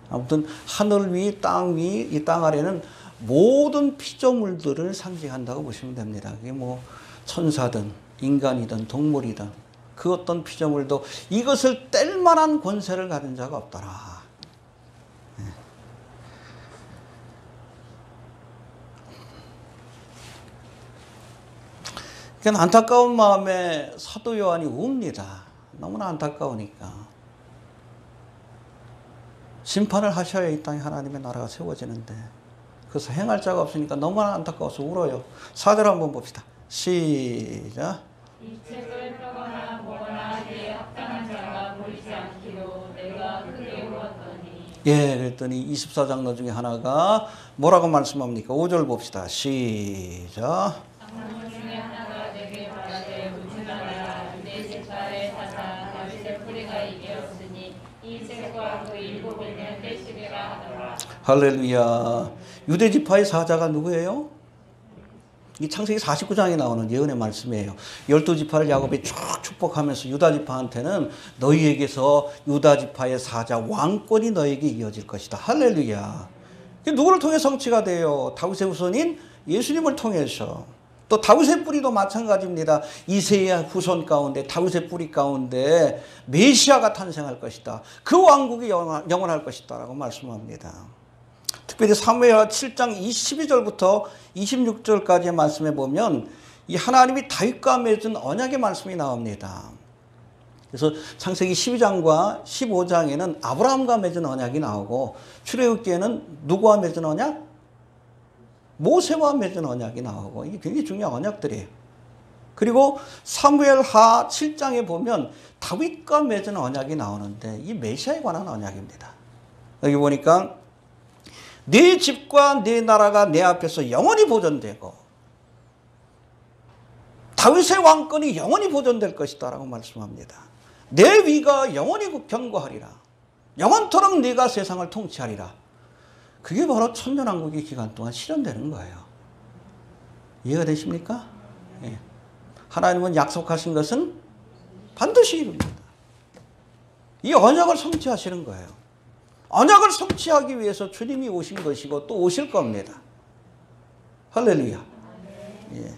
아무튼 하늘 위, 땅 위, 이 땅 아래는 모든 피조물들을 상징한다고 보시면 됩니다. 그게 뭐 천사든 인간이든 동물이든 그 어떤 피조물도 이것을 뗄 만한 권세를 가진 자가 없더라. 그냥 안타까운 마음에 사도 요한이 웁니다. 너무나 안타까우니까. 심판을 하셔야 이 땅에 하나님의 나라가 세워지는데 그래서 행할 자가 없으니까 너무나 안타까워서 울어요. 4절 한번 봅시다. 시작. 이 책을 펴거나 보거나 그에 합당한 자가 보이지 않기로 내가 크게 울었더니. 예, 그랬더니 24장로 중에 하나가 뭐라고 말씀합니까? 5절 봅시다. 시작. 장로 중에 하나가 내게 말하되 우주나라 유대 지파의 사자 다윗의 뿌리가 이기었으니 이 책과 그 7인을 떼시리라 하더라. 할렐루야. 유대 지파의 사자가 누구예요? 이 창세기 49장에 나오는 예언의 말씀이에요. 12지파를 야곱이 쭉 축복하면서 유다 지파한테는 너희에게서 유다 지파의 사자 왕권이 너에게 이어질 것이다. 할렐루야. 누구를 통해 성취가 돼요? 다윗의 후손인 예수님을 통해서. 또 다윗의 뿌리도 마찬가지입니다. 이새의 후손 가운데 다윗의 뿌리 가운데 메시아가 탄생할 것이다. 그 왕국이 영원할 것이다 라고 말씀합니다. 특별히 사무엘하 7장 22절부터 26절까지의 말씀에 보면 이 하나님이 다윗과 맺은 언약의 말씀이 나옵니다. 그래서 창세기 12장과 15장에는 아브라함과 맺은 언약이 나오고 출애굽기에는 누구와 맺은 언약? 모세와 맺은 언약이 나오고 이게 굉장히 중요한 언약들이에요. 그리고 사무엘하 7장에 보면 다윗과 맺은 언약이 나오는데 이 메시아에 관한 언약입니다. 여기 보니까 네 집과 네 나라가 내 앞에서 영원히 보존되고 다윗의 왕권이 영원히 보존될 것이다 라고 말씀합니다. 내 위가 영원히 견고하리라. 영원토록 네가 세상을 통치하리라. 그게 바로 천년왕국의 기간 동안 실현되는 거예요. 이해가 되십니까? 예. 하나님은 약속하신 것은 반드시 이룹니다. 이 언약을 성취하시는 거예요. 언약을 성취하기 위해서 주님이 오신 것이고 또 오실 겁니다. 할렐루야. 예.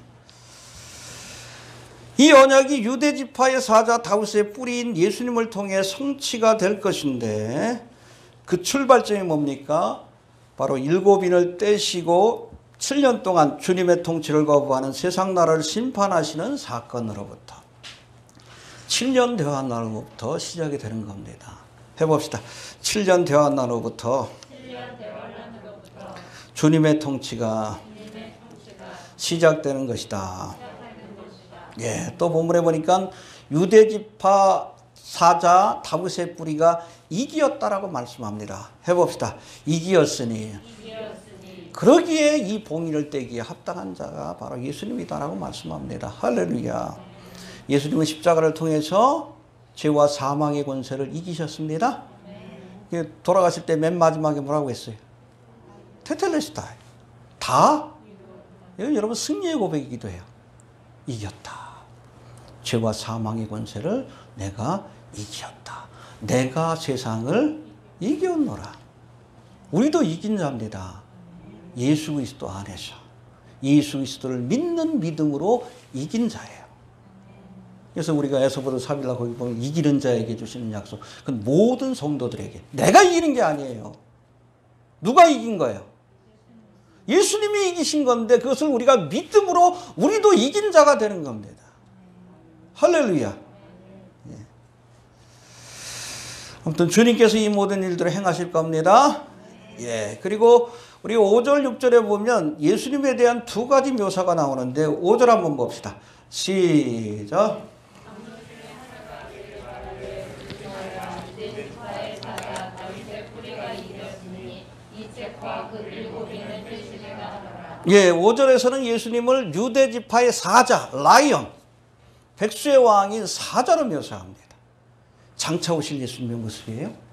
이 언약이 유대지파의 사자 다윗의 뿌리인 예수님을 통해 성취가 될 것인데 그 출발점이 뭡니까? 바로 일곱인을 떼시고 7년 동안 주님의 통치를 거부하는 세상 나라를 심판하시는 사건으로부터 7년 대환 날로부터 시작이 되는 겁니다. 해봅시다. 7년 대환 날로부터 주님의 통치가 시작되는 것이다. 예, 또 본문에 보니까 유대지파 사자 다윗의 뿌리가 이기였다라고 말씀합니다. 해봅시다. 이기였으니 그러기에 이 봉인을 떼기에 합당한 자가 바로 예수님이다라고 말씀합니다. 할렐루야. 예수님은 십자가를 통해서 죄와 사망의 권세를 이기셨습니다. 돌아가실 때 맨 마지막에 뭐라고 했어요? 테텔레스타이. 다 여러분 승리의 고백이기도 해요. 이겼다. 죄와 사망의 권세를 내가 이겼다. 내가 세상을 이겼노라. 우리도 이긴 자입니다. 예수 그리스도 안에서 예수 그리스도를 믿는 믿음으로 이긴 자예요. 그래서 우리가 에서보도 3일날 거기 보면 이기는 자에게 주시는 약속. 그건 모든 성도들에게. 내가 이기는 게 아니에요. 누가 이긴 거예요? 예수님이 이기신 건데 그것을 우리가 믿음으로 우리도 이긴 자가 되는 겁니다. 할렐루야. 예. 아무튼 주님께서 이 모든 일들을 행하실 겁니다. 예. 그리고 우리 5절 6절에 보면 예수님에 대한 두 가지 묘사가 나오는데 5절 한번 봅시다. 시작. 예, 5절에서는 예수님을 유대지파의 사자, 라이언, 백수의 왕인 사자로 묘사합니다. 장차 오실 예수님의 모습이에요.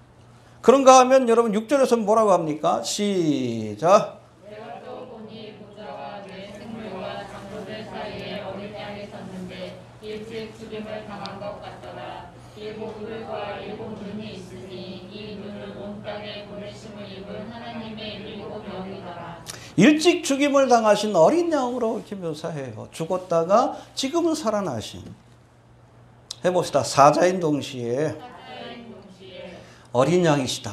그런가 하면 여러분 6절에서는 뭐라고 합니까? 시작. 내가 또 보니 보좌와 내 생물과 장로들 사이에 어린 양이 섰는데 일찍 죽임을 당한 것 같더라. 일곱 뿔과 일곱 눈이 있으니 이 눈은 온 땅에 보내심을 입은 하나님의 일곱 영이더라. 일찍 죽임을 당하신 어린 양으로 이렇게 묘사해요. 죽었다가 지금은 살아나신. 해봅시다. 사자인 동시에 어린 양이시다.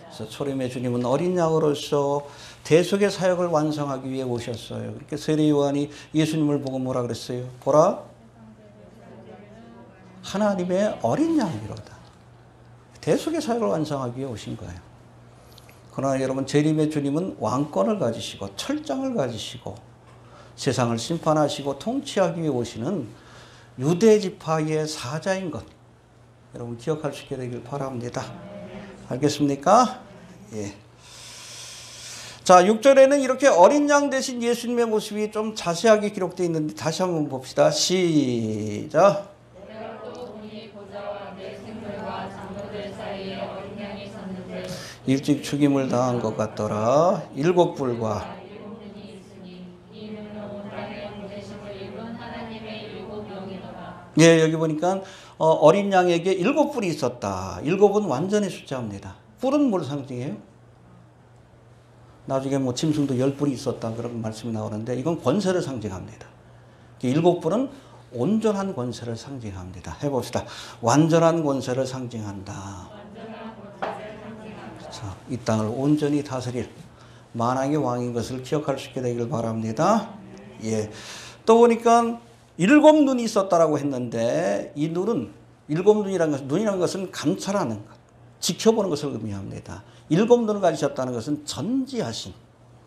그래서 초림의 주님은 어린 양으로서 대속의 사역을 완성하기 위해 오셨어요. 그렇게 세례 요한이 예수님을 보고 뭐라 그랬어요? 보라, 하나님의 어린 양이로다. 대속의 사역을 완성하기 위해 오신 거예요. 그러나 여러분 재림의 주님은 왕권을 가지시고 철장을 가지시고 세상을 심판하시고 통치하기 위해 오시는 유대지파의 사자인 것 여러분 기억할 수 있게 되길 바랍니다. 알겠습니까? 예. 자, 6절에는 이렇게 어린 양 대신 예수님의 모습이 좀 자세하게 기록되어 있는데 다시 한번 봅시다. 시작. 내가 또 보니 보좌와 내 생물과 장로들 사이에 어린 양이 섰는데 일찍 죽임을 당한 것 같더라. 일곱 뿔과 일곱 눈이 있으니 이 눈은 온 땅에 보내심을 입은 하나님의 일곱 영이더라. 예, 여기 보니까 어린 양에게 일곱 뿔이 있었다. 일곱은 완전히 숫자입니다. 뿔은 뭘 상징해요? 나중에 뭐 짐승도 10뿔이 있었다 그런 말씀이 나오는데 이건 권세를 상징합니다. 일곱 뿔은 온전한 권세를 상징합니다. 해봅시다. 완전한 권세를 상징한다. 그렇죠. 이 땅을 온전히 다스릴 만왕의 왕인 것을 기억할 수 있게 되길 바랍니다. 예. 또 보니까 일곱 눈이 있었다라고 했는데 이 눈은 일곱 눈이라는 것은 감찰하는 것, 지켜보는 것을 의미합니다. 일곱 눈을 가지셨다는 것은 전지하신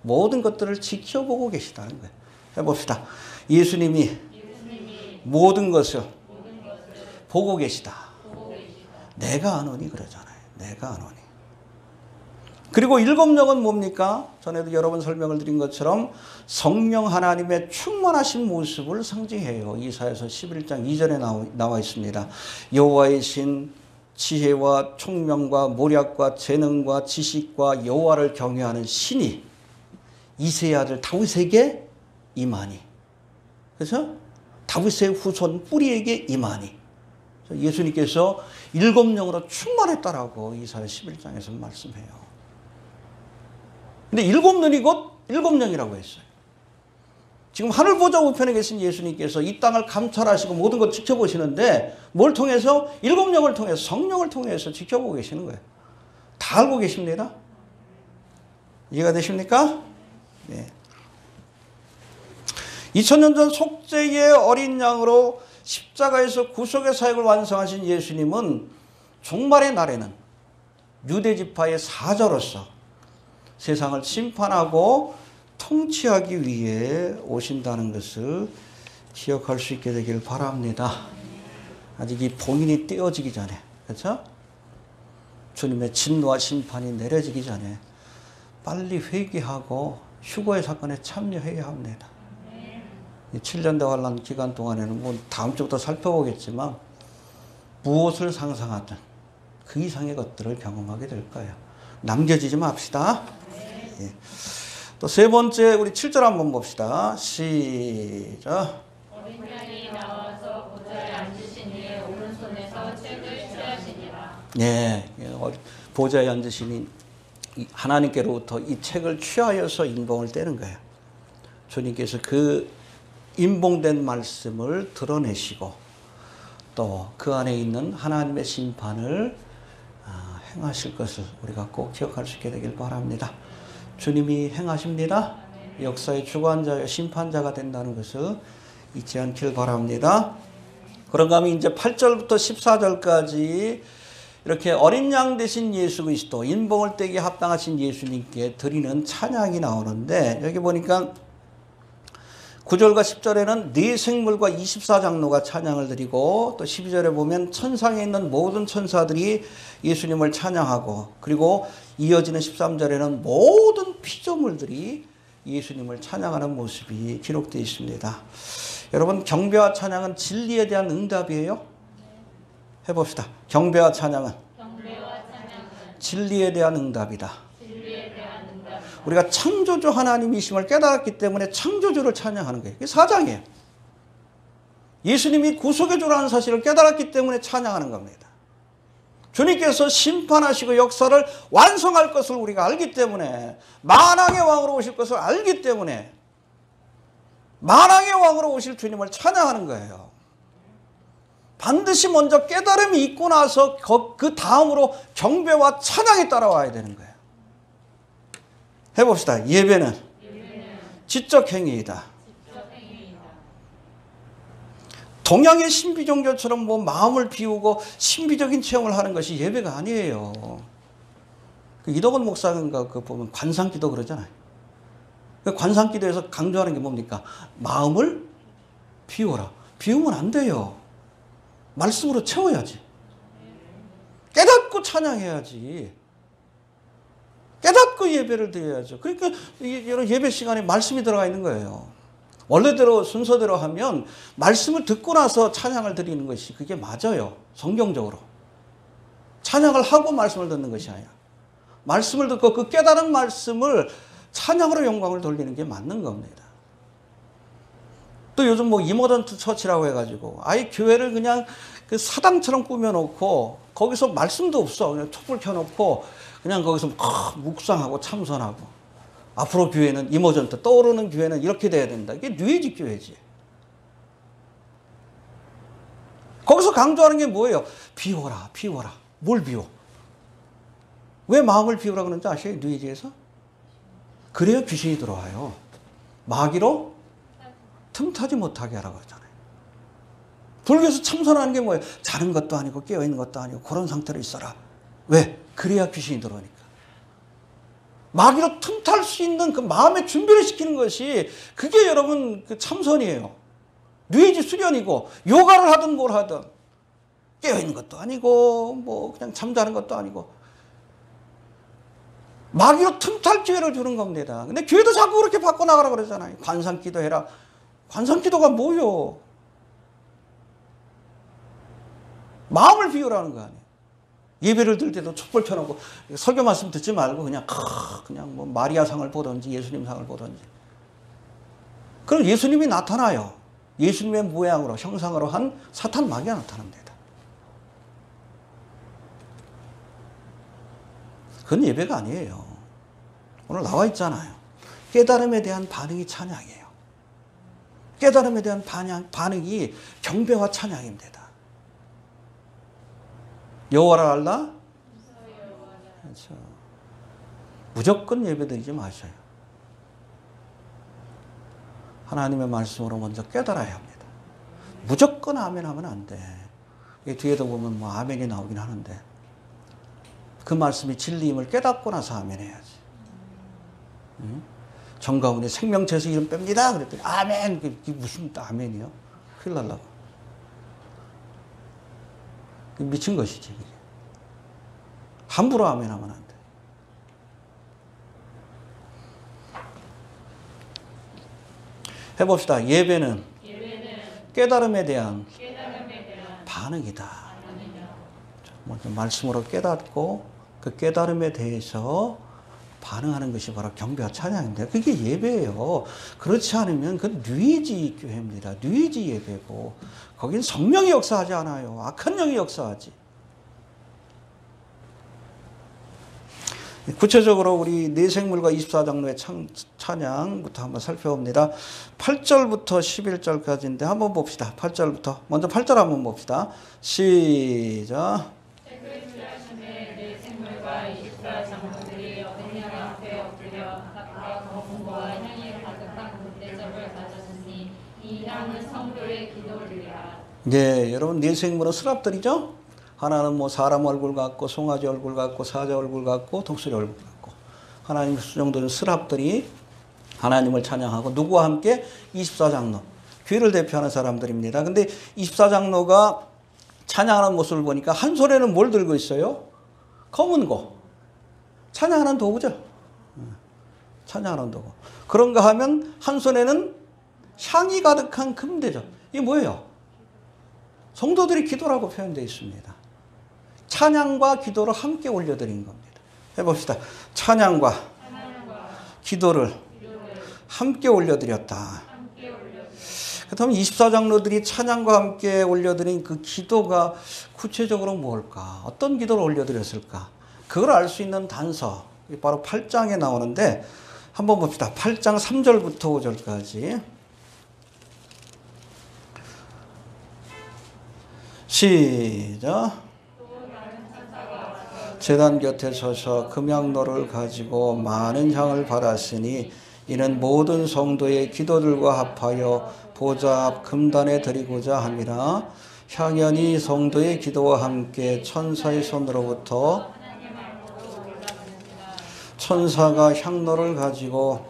모든 것들을 지켜보고 계시다는 거예요. 해봅시다. 예수님이 모든 것을 보고 계시다. 내가 아노니 그러잖아요. 내가 아노니. 그리고 일곱 영은 뭡니까? 전에도 여러 번 설명을 드린 것처럼 성령 하나님의 충만하신 모습을 상징해요. 이사야서 11장 2절에 나와 있습니다. 여호와의 신 지혜와 총명과 모략과 재능과 지식과 여호와를 경외하는 신이 이새의 아들 다윗에게 임하니. 그래서 다윗의 후손 뿌리에게 임하니. 예수님께서 7영으로 충만했다라고 이사야 11장에서 말씀해요. 근데 7눈이 곧 7영이라고 했어요. 지금 하늘 보좌 우편에 계신 예수님께서 이 땅을 감찰하시고 모든 걸 지켜보시는데 뭘 통해서? 7영을 통해서, 성령을 통해서 지켜보고 계시는 거예요. 다 알고 계십니다. 이해가 되십니까? 네. 2000년 전 속죄의 어린 양으로 십자가에서 구속의 사역을 완성하신 예수님은 종말의 날에는 유대지파의 사자로서 세상을 심판하고 통치하기 위해 오신다는 것을 기억할 수 있게 되길 바랍니다. 아직 이 봉인이 떼어지기 전에, 그렇죠? 주님의 진노와 심판이 내려지기 전에 빨리 회개하고 휴거의 사건에 참여해야 합니다. 이 7년 대환란 기간 동안에는 뭐 다음 주부터 살펴보겠지만 무엇을 상상하든 그 이상의 것들을 경험하게 될 거예요. 남겨지지 맙시다. 예. 또 세 번째 우리 7절 한번 봅시다. 시작. 어린 양이 나와서 보좌에 앉으신 이의 오른손에서 책을 취하시니라. 예, 보좌에 앉으시니 하나님께로부터 이 책을 취하여서 인봉을 떼는 거예요. 주님께서 그 인봉된 말씀을 드러내시고 또 그 안에 있는 하나님의 심판을 행하실 것을 우리가 꼭 기억할 수 있게 되길 바랍니다. 주님이 행하십니다. 역사의 주관자여 심판자가 된다는 것을 잊지 않길 바랍니다. 그런가 하면 이제 8절부터 14절까지 이렇게 어린 양 되신 예수 그리스도, 인봉을 떼기에 합당하신 예수님께 드리는 찬양이 나오는데 여기 보니까 9절과 10절에는 네 생물과 24장로가 찬양을 드리고 또 12절에 보면 천상에 있는 모든 천사들이 예수님을 찬양하고 그리고 이어지는 13절에는 모든 피조물들이 예수님을 찬양하는 모습이 기록되어 있습니다. 여러분, 경배와 찬양은 진리에 대한 응답이에요. 해봅시다. 경배와 찬양은 진리에 대한 응답이다. 우리가 창조주 하나님이심을 깨달았기 때문에 창조주를 찬양하는 거예요. 이게 사장이에요. 예수님이 구속의 주라는 사실을 깨달았기 때문에 찬양하는 겁니다. 주님께서 심판하시고 역사를 완성할 것을 우리가 알기 때문에, 만왕의 왕으로 오실 것을 알기 때문에 만왕의 왕으로 오실 주님을 찬양하는 거예요. 반드시 먼저 깨달음이 있고 나서 그 다음으로 경배와 찬양이 따라와야 되는 거예요. 해봅시다. 예배는 지적 행위이다. 동양의 신비 종교처럼 뭐 마음을 비우고 신비적인 체험을 하는 것이 예배가 아니에요. 이덕원 목사인가 그 보면 관상기도 그러잖아요. 관상기도에서 강조하는 게 뭡니까? 마음을 비워라. 비우면 안 돼요. 말씀으로 채워야지. 깨닫고 찬양해야지. 깨닫고 예배를 드려야죠. 그러니까 이런 예배 시간에 말씀이 들어가 있는 거예요. 원래대로 순서대로 하면 말씀을 듣고 나서 찬양을 드리는 것이 그게 맞아요. 성경적으로. 찬양을 하고 말씀을 듣는 것이 아니라 말씀을 듣고 그 깨달은 말씀을 찬양으로 영광을 돌리는 게 맞는 겁니다. 또 요즘 뭐 이모던트 처치라고 해가지고 아예 교회를 그냥 그 사당처럼 꾸며놓고 거기서 말씀도 없어. 그냥 촛불 켜놓고 그냥 거기서 묵상하고 참선하고 앞으로 교회는 이모전트 떠오르는 교회는 이렇게 돼야 된다. 이게 뉴에이지 교회지. 거기서 강조하는 게 뭐예요? 비워라, 비워라. 뭘 비워? 왜 마음을 비우라 그러는지 아세요? 뉴에이지에서? 그래야 귀신이 들어와요. 마귀로 틈타지 못하게 하라고 하잖아요. 불교에서 참선하는 게 뭐예요? 자는 것도 아니고 깨어있는 것도 아니고 그런 상태로 있어라. 왜? 그래야 귀신이 들어오니까. 마귀로 틈탈 수 있는 그 마음의 준비를 시키는 것이 그게 여러분 그 참선이에요. 뉴에이지 수련이고 요가를 하든 뭘 하든 깨어있는 것도 아니고 뭐 그냥 잠자는 것도 아니고 마귀로 틈탈 기회를 주는 겁니다. 근데 교회도 자꾸 그렇게 바꿔나가라고 그러잖아요. 관상기도 해라. 관상기도가 뭐요? 마음을 비우라는 거 아니에요. 예배를 들 때도 촛불 켜놓고 설교 말씀 듣지 말고 그냥 뭐 마리아 상을 보든지 예수님 상을 보든지. 그럼 예수님이 나타나요. 예수님의 모양으로 형상으로 한 사탄 마귀가 나타납니다. 그건 예배가 아니에요. 오늘 나와 있잖아요. 깨달음에 대한 반응이 찬양이에요. 깨달음에 대한 반응이 경배와 찬양입니다. 여호와를 알라? 그렇죠. 무조건 예배드리지 마셔요. 하나님의 말씀으로 먼저 깨달아야 합니다. 무조건 아멘 하면 안 돼. 뒤에도 보면 뭐 아멘이 나오긴 하는데 그 말씀이 진리임을 깨닫고 나서 아멘 해야지. 응? 정가운데 생명체에서 이름 뺍니다. 그랬더니 아멘. 그게 무슨 아멘이요? 큰일 날라고. 미친 것이지. 그게. 함부로 아멘 하면 안 돼. 해봅시다. 예배는 깨달음에 대한 반응이다. 먼저 말씀으로 깨닫고 그 깨달음에 대해서 반응하는 것이 바로 경배와 찬양입니다. 그게 예배예요. 그렇지 않으면 그 뉘에지 교회입니다. 뉘에지 예배고 거긴 성령이 역사하지 않아요. 악한 영이 역사하지. 구체적으로 우리 내생물과 24장로의 찬양부터 한번 살펴봅니다. 8절부터 11절까지인데 한번 봅시다. 8절부터. 먼저 8절 한번 봅시다. 시작. 내생물과 24장로들이 어린 양 앞에 엎드려 각각 검은고와 향이 가득한 굿대접을 가졌으니 이 향은 성도의 기도리라. 네, 여러분 내생물은 스랍들이죠? 하나는 뭐 사람 얼굴 같고 송아지 얼굴 같고 사자 얼굴 같고 독수리 얼굴 같고 하나님 수정된 스랍들이 하나님을 찬양하고 누구와 함께 24장로 교회를 대표하는 사람들입니다. 근데 24장로가 찬양하는 모습을 보니까 한 손에는 뭘 들고 있어요? 검은 고. 찬양하는 도구죠. 찬양하는 도구. 그런가 하면 한 손에는 향이 가득한 금대접. 이게 뭐예요? 성도들이 기도라고 표현되어 있습니다. 찬양과 기도를 함께 올려드린 겁니다. 해봅시다. 찬양과 기도를 함께 올려드렸다. 그렇다면 24장로들이 찬양과 함께 올려드린 그 기도가 구체적으로 뭘까? 어떤 기도를 올려드렸을까? 그걸 알 수 있는 단서, 바로 8장에 나오는데 한번 봅시다. 8장 3절부터 5절까지. 시작. 제단 곁에 서서 금향로를 가지고 많은 향을 받았으니 이는 모든 성도의 기도들과 합하여 보좌 앞 금단에 드리고자 함이라. 향연이 성도의 기도와 함께 천사의 손으로부터 천사가 향로를 가지고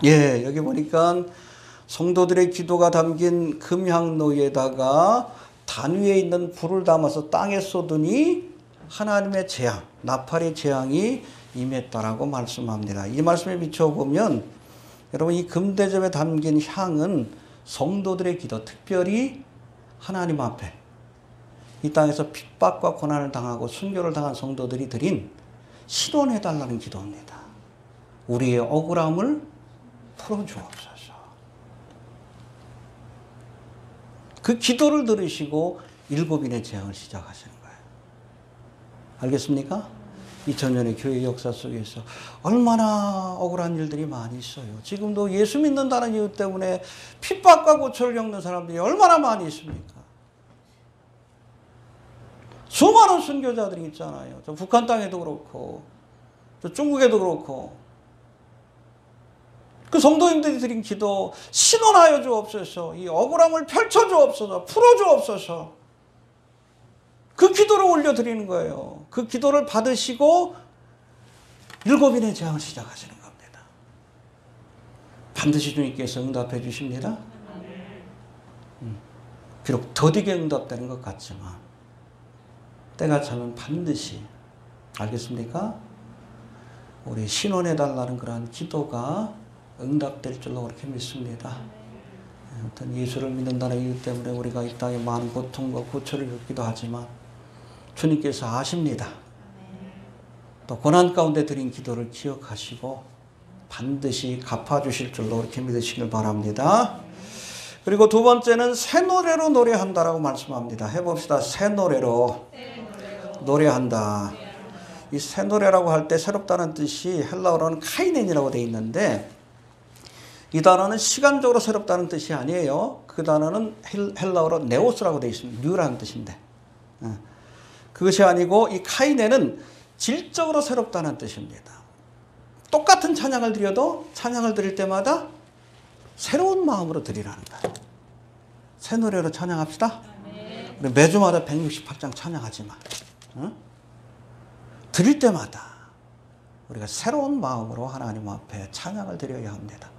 예, 여기 보니까 성도들의 기도가 담긴 금향로에다가 단 위에 있는 불을 담아서 땅에 쏟으니 하나님의 재앙, 나팔의 재앙이 임했다라고 말씀합니다. 이 말씀에 비춰보면 여러분 이 금대접에 담긴 향은 성도들의 기도, 특별히 하나님 앞에 이 땅에서 핍박과 고난을 당하고 순교를 당한 성도들이 드린 신원해달라는 기도입니다. 우리의 억울함을 풀어주옵소서. 그 기도를 들으시고 7인의 재앙을 시작하시는 거예요. 알겠습니까? 2000년의 교회 역사 속에서 얼마나 억울한 일들이 많이 있어요. 지금도 예수 믿는다는 이유 때문에 핍박과 고초를 겪는 사람들이 얼마나 많이 있습니까? 수많은 순교자들이 있잖아요. 저 북한 땅에도 그렇고 저 중국에도 그렇고 그 성도님들이 드린 기도 신원하여 주옵소서. 이 억울함을 펼쳐 주옵소서. 풀어 주옵소서. 그 기도를 올려드리는 거예요. 그 기도를 받으시고 7인의 재앙을 시작하시는 겁니다. 반드시 주님께서 응답해 주십니다. 비록 더디게 응답되는 것 같지만 때가 차면 반드시, 알겠습니까? 우리 신원해달라는 그러한 기도가 응답될 줄로 그렇게 믿습니다. 아무튼 예수를 믿는다는 이유 때문에 우리가 이 땅에 많은 고통과 고초를 겪기도 하지만 주님께서 아십니다. 또 고난 가운데 드린 기도를 기억하시고 반드시 갚아주실 줄로 이렇게 믿으시길 바랍니다. 그리고 두 번째는 새 노래로 노래한다라고 말씀합니다. 해봅시다. 새 노래로 노래한다. 이 새 노래라고 할 때 새롭다는 뜻이 헬라어로는 카이넨이라고 되어 있는데 이 단어는 시간적으로 새롭다는 뜻이 아니에요. 그 단어는 헬라어로 네오스라고 되어 있습니다. 뉴라는 뜻인데 그것이 아니고 이 카이넨은 질적으로 새롭다는 뜻입니다. 똑같은 찬양을 드려도 찬양을 드릴 때마다 새로운 마음으로 드리라는 거예요. 새 노래로 찬양합시다. 우리 매주마다 168장 찬양하지만 드릴 때마다 우리가 새로운 마음으로 하나님 앞에 찬양을 드려야 합니다.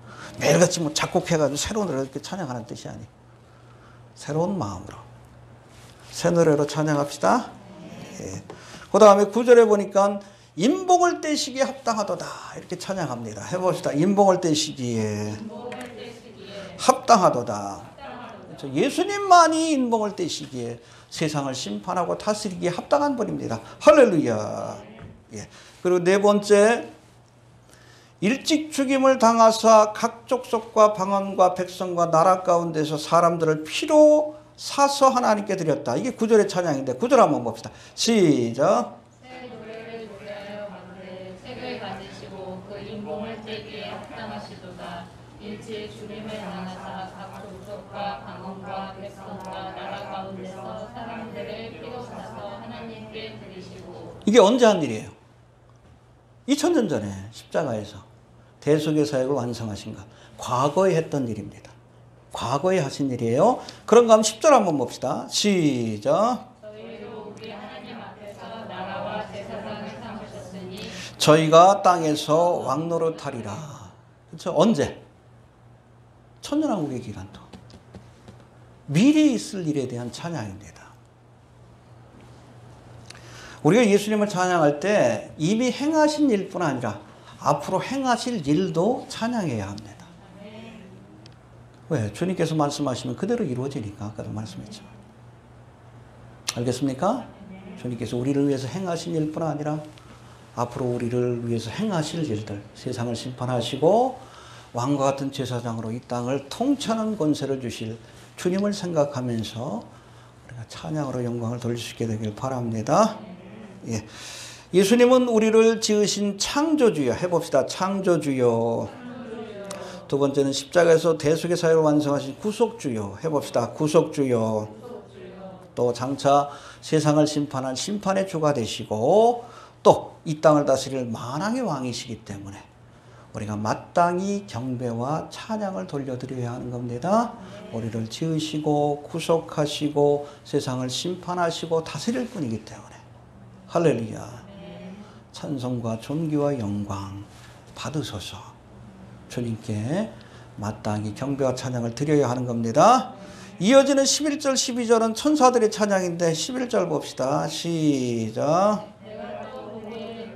매일같이 뭐 작곡해가지고 새로운 노래를 이렇게 찬양하는 뜻이 아니에요. 새로운 마음으로 새 노래로 찬양합시다. 예. 그 다음에 9절에 보니까 인봉을 떼시기에 합당하도다 이렇게 찬양합니다. 해봅시다. 인봉을 떼시기에 합당하도다. 그렇죠? 예수님만이 인봉을 떼시기에 세상을 심판하고 다스리기에 합당한 분입니다. 할렐루야. 예. 그리고 네 번째, 일찍 죽임을 당하사 각 족속과 방언과 백성과 나라 가운데서 사람들을 피로 사서 하나님께 드렸다. 이게 9절의 찬양인데 9절 한번 봅시다. 시작. 새 노래를 노래하여 가로되 책을 가지시고 그 인봉을 떼기에 합당하시도다. 일찍 죽임을 당하사 각 족속과 방언과 백성과 나라 가운데서 사람들을 피로 사서 하나님께 드리시고. 이게 언제 한 일이에요? 2000년 전에 십자가에서 대속의 사역을 완성하신 것. 과거에 했던 일입니다. 과거에 하신 일이에요. 그런가 하면 10절 한번 봅시다. 시작. 저희로 우리 하나님 앞에서 나라와 제사장을 삼으셨으니 저희가 땅에서 왕노릇하리라. 그렇죠? 언제? 천년왕국의 기간 동 미래에 있을 일에 대한 찬양입니다. 우리가 예수님을 찬양할 때 이미 행하신 일뿐 아니라 앞으로 행하실 일도 찬양해야 합니다. 왜? 주님께서 말씀하시면 그대로 이루어지니까 아까도 말씀했지만. 알겠습니까? 주님께서 우리를 위해서 행하신 일뿐 아니라 앞으로 우리를 위해서 행하실 일들, 세상을 심판하시고 왕과 같은 제사장으로 이 땅을 통치하는 권세를 주실 주님을 생각하면서 우리가 찬양으로 영광을 돌릴 수 있게 되길 바랍니다. 예. 예수님은 우리를 지으신 창조주여. 해봅시다. 창조주여. 두 번째는 십자가에서 대속의 사역을 완성하신 구속주여. 해봅시다. 구속주여. 또 장차 세상을 심판한 심판의 주가 되시고 또 이 땅을 다스릴 만왕의 왕이시기 때문에 우리가 마땅히 경배와 찬양을 돌려드려야 하는 겁니다. 우리를 지으시고 구속하시고 세상을 심판하시고 다스릴 분이기 때문에 할렐루야. 찬송과 존귀와 영광 받으소서. 주님께 마땅히 경배와 찬양을 드려야 하는 겁니다. 이어지는 11절 12절은 천사들의 찬양인데 11절 봅시다. 시작. 내가 또 보기에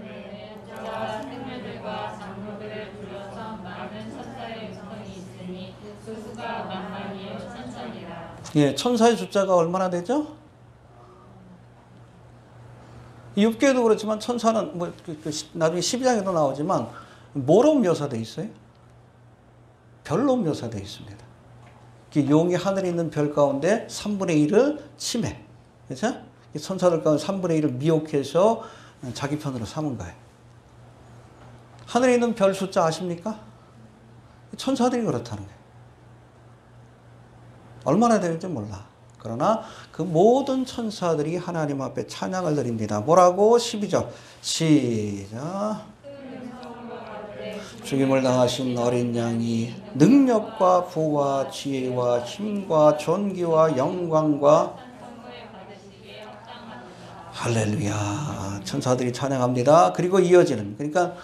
저와 생물들과 장로들을 불러서 많은 천사의 음성이 있으니 그 수가 만만이요 천천이라. 예, 천사의 숫자가 얼마나 되죠? 욥기에도 그렇지만 천사는 뭐 나중에 12장에도 나오지만 뭐로 묘사되어 있어요? 별로 묘사되어 있습니다. 용이 하늘에 있는 별 가운데 3분의 1을 침해. 그렇죠? 천사들 가운데 3분의 1을 미혹해서 자기 편으로 삼은 거예요. 하늘에 있는 별 숫자 아십니까? 천사들이 그렇다는 거예요. 얼마나 되는지 몰라. 그러나 그 모든 천사들이 하나님 앞에 찬양을 드립니다. 뭐라고? 12절 시작. 죽임을 당하신 어린 양이 능력과 부와 지혜와 힘과 존귀와 영광과 할렐루야. 천사들이 찬양합니다. 그리고 이어지는 그러니까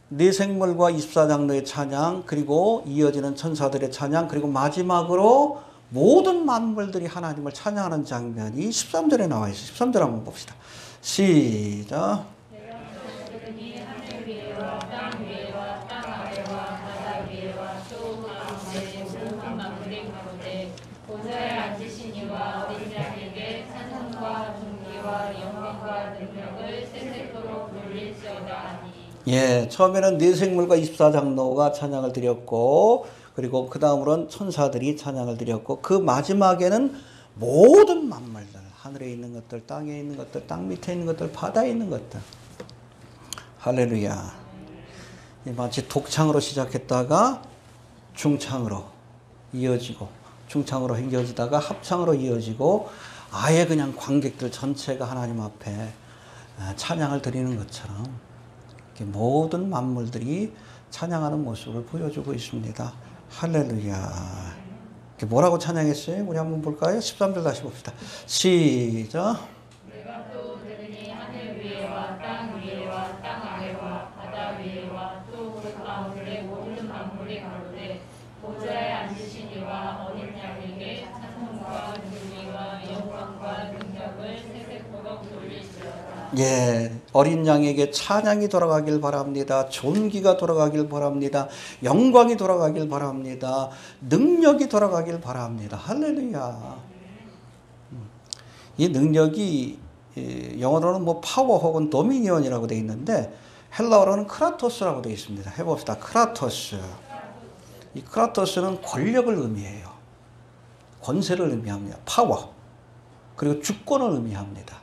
네 생물과 24장로의 찬양 그리고 이어지는 천사들의 찬양 그리고 마지막으로 모든 만물들이 하나님을 찬양하는 장면이 13절에 나와 있어요. 13절 한번 봅시다. 시작. 보좌에 앉으신 이와 어린 양에게 찬송과 존귀와 영광과 능력을 세세토록 돌릴지어다 하니. 예, 처음에는 네 생물과 24장로가 찬양을 드렸고, 그리고 그 다음으로는 천사들이 찬양을 드렸고, 그 마지막에는 모든 만물들, 하늘에 있는 것들, 땅에 있는 것들, 땅 밑에 있는 것들, 바다에 있는 것들. 할렐루야. 마치 독창으로 시작했다가 중창으로 이어지고, 중창으로 이어지다가 합창으로 이어지고, 아예 그냥 관객들 전체가 하나님 앞에 찬양을 드리는 것처럼 모든 만물들이 찬양하는 모습을 보여주고 있습니다. 할렐루야. 뭐라고 찬양했어요? 우리 한번 볼까요? 13절 다시 봅시다. 시작. 내가 또 들으니 하늘 위에와 땅 위에와 땅 아래와 바다 위에와 또 그 가운데 모든 만물이 가로되 보좌에 앉으신 이와 어린 양에게 찬송과 존귀와 영광과 능력을 세세토록 돌릴지어다. 예, 어린 양에게 찬양이 돌아가길 바랍니다. 존귀가 돌아가길 바랍니다. 영광이 돌아가길 바랍니다. 능력이 돌아가길 바랍니다. 할렐루야. 이 능력이 영어로는 뭐 파워 혹은 도미니언이라고 되어 있는데 헬라어로는 크라토스라고 되어 있습니다. 해봅시다. 크라토스. 이 크라토스는 권력을 의미해요. 권세를 의미합니다. 파워. 그리고 주권을 의미합니다.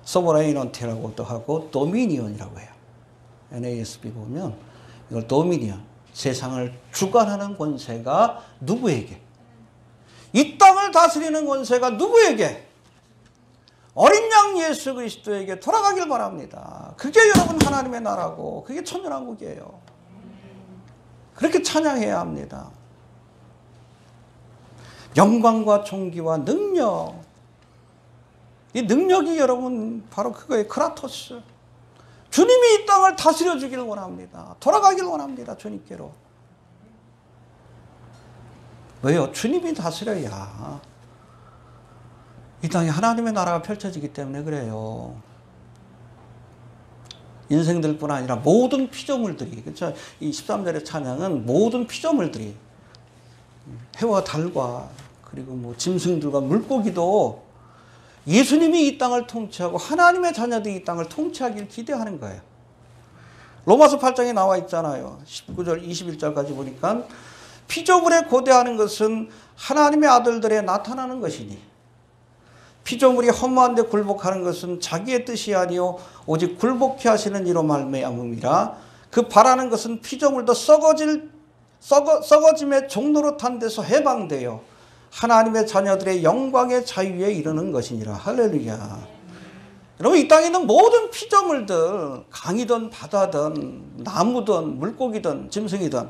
소버레이넌티라고도 하고 도미니언이라고 해요. NASB 보면 이걸 도미니언, 세상을 주관하는 권세가 누구에게? 이 땅을 다스리는 권세가 누구에게? 어린 양 예수 그리스도에게 돌아가길 바랍니다. 그게 여러분 하나님의 나라고 그게 천년왕국이에요. 그렇게 찬양해야 합니다. 영광과 존귀와 능력, 이 능력이 여러분 바로 그거예요. 크라토스. 주님이 이 땅을 다스려 주길 원합니다. 돌아가길 원합니다. 주님께로. 왜요? 주님이 다스려야 이 땅에 하나님의 나라가 펼쳐지기 때문에 그래요. 인생들뿐 아니라 모든 피조물들이, 그렇죠? 이 13절의 찬양은 모든 피조물들이 해와 달과 그리고 뭐 짐승들과 물고기도 예수님이 이 땅을 통치하고 하나님의 자녀들이 이 땅을 통치하길 기대하는 거예요. 로마서 8장에 나와 있잖아요. 19절 21절까지 보니까 피조물에 고대하는 것은 하나님의 아들들에 나타나는 것이니 피조물이 허무한데 굴복하는 것은 자기의 뜻이 아니요 오직 굴복케 하시는 이로 말미암음이라. 그 바라는 것은 피조물도 썩어짐의 종로로 탄 데서 해방되어 하나님의 자녀들의 영광의 자유에 이르는 것이니라. 할렐루야. 여러분, 이 땅에 있는 모든 피조물들, 강이든 바다든 나무든 물고기든 짐승이든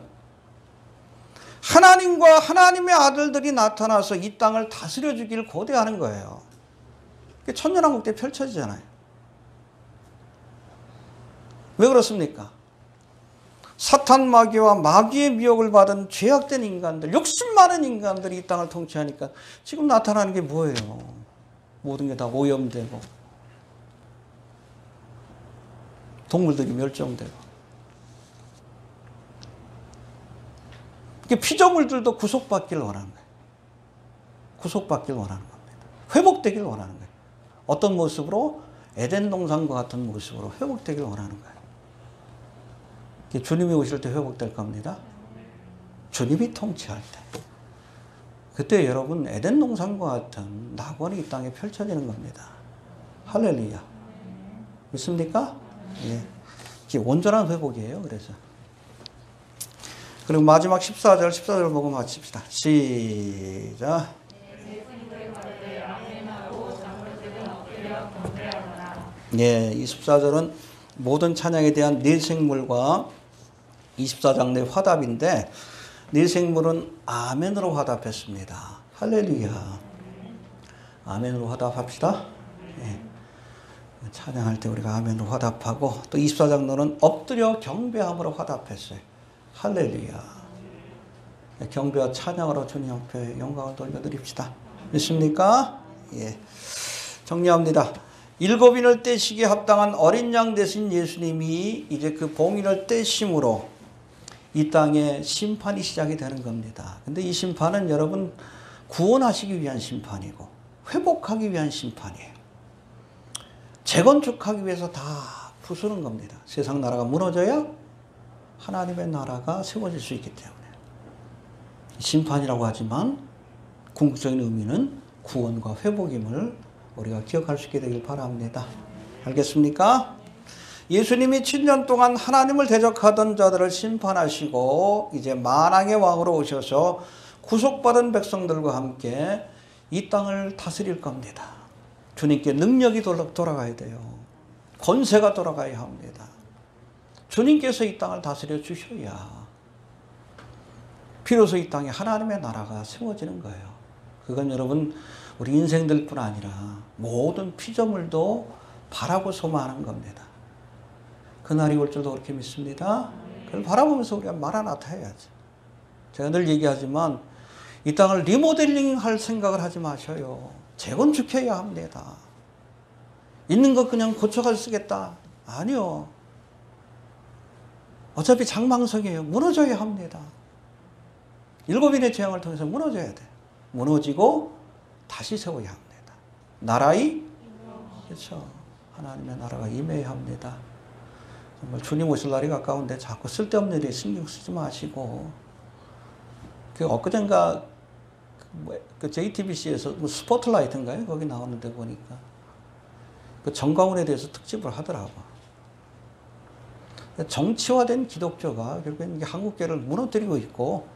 하나님과 하나님의 아들들이 나타나서 이 땅을 다스려 주길 고대하는 거예요. 그게 천년왕국 때 펼쳐지잖아요. 왜 그렇습니까? 사탄 마귀와 마귀의 미혹을 받은 죄악된 인간들, 욕심 많은 인간들이 이 땅을 통치하니까 지금 나타나는 게 뭐예요? 모든 게 다 오염되고 동물들이 멸종되고 피조물들도 구속받기를 원하는 거예요. 구속받기를 원하는 겁니다. 회복되기를 원하는 거예요. 어떤 모습으로? 에덴 동산과 같은 모습으로 회복되기를 원하는 거예요. 주님이 오실 때 회복될 겁니다. 주님이 통치할 때. 그때 여러분 에덴 동산과 같은 낙원이 이 땅에 펼쳐지는 겁니다. 할렐루야. 믿습니까? 예. 이게 온전한 회복이에요. 그래서. 그리고 마지막 14절 보고 마칩시다. 시작. 예, 24절은 모든 찬양에 대한 네 생물과 24장의 화답인데 네 생물은 아멘으로 화답했습니다. 할렐루야. 아멘으로 화답합시다. 예. 찬양할 때 우리가 아멘으로 화답하고 또 24장로는 엎드려 경배함으로 화답했어요. 할렐루야. 경배와 찬양으로 주님 앞에 영광을 돌려드립시다. 믿습니까? 예. 정리합니다. 7인을 떼시기에 합당한 어린 양 되신 예수님이 이제 그 봉인을 떼심으로 이 땅에 심판이 시작이 되는 겁니다. 근데 이 심판은 여러분 구원하시기 위한 심판이고 회복하기 위한 심판이에요. 재건축하기 위해서 다 부수는 겁니다. 세상 나라가 무너져야 하나님의 나라가 세워질 수 있기 때문에. 심판이라고 하지만 궁극적인 의미는 구원과 회복임을 우리가 기억할 수 있게 되길 바랍니다. 알겠습니까? 예수님이 7년 동안 하나님을 대적하던 자들을 심판하시고 이제 만왕의 왕으로 오셔서 구속받은 백성들과 함께 이 땅을 다스릴 겁니다. 주님께 능력이 돌아가야 돼요. 권세가 돌아가야 합니다. 주님께서 이 땅을 다스려 주셔야 비로소 이 땅에 하나님의 나라가 세워지는 거예요. 그건 여러분 우리 인생들뿐 아니라 모든 피조물도 바라고 소망하는 겁니다. 그날이 올 줄도 그렇게 믿습니다. 그걸 바라보면서 우리가 마라나타 해야지. 제가 늘 얘기하지만 이 땅을 리모델링 할 생각을 하지 마셔요. 재건축해야 합니다. 있는 것 그냥 고쳐가 쓰겠다. 아니요. 어차피 장망성이에요. 무너져야 합니다. 7인의 재앙을 통해서 무너져야 돼. 무너지고 다시 세워야 합니다. 나라의 그렇죠. 하나님의 나라가 임해야 합니다. 정말 주님 오실 날이 가까운데 자꾸 쓸데없는 일에 신경 쓰지 마시고 엊그젠가 그 JTBC에서 스포트라이트인가요? 거기 나오는데 보니까 그 정광훈에 대해서 특집을 하더라고. 정치화된 기독교가 결국엔 한국교회를 무너뜨리고 있고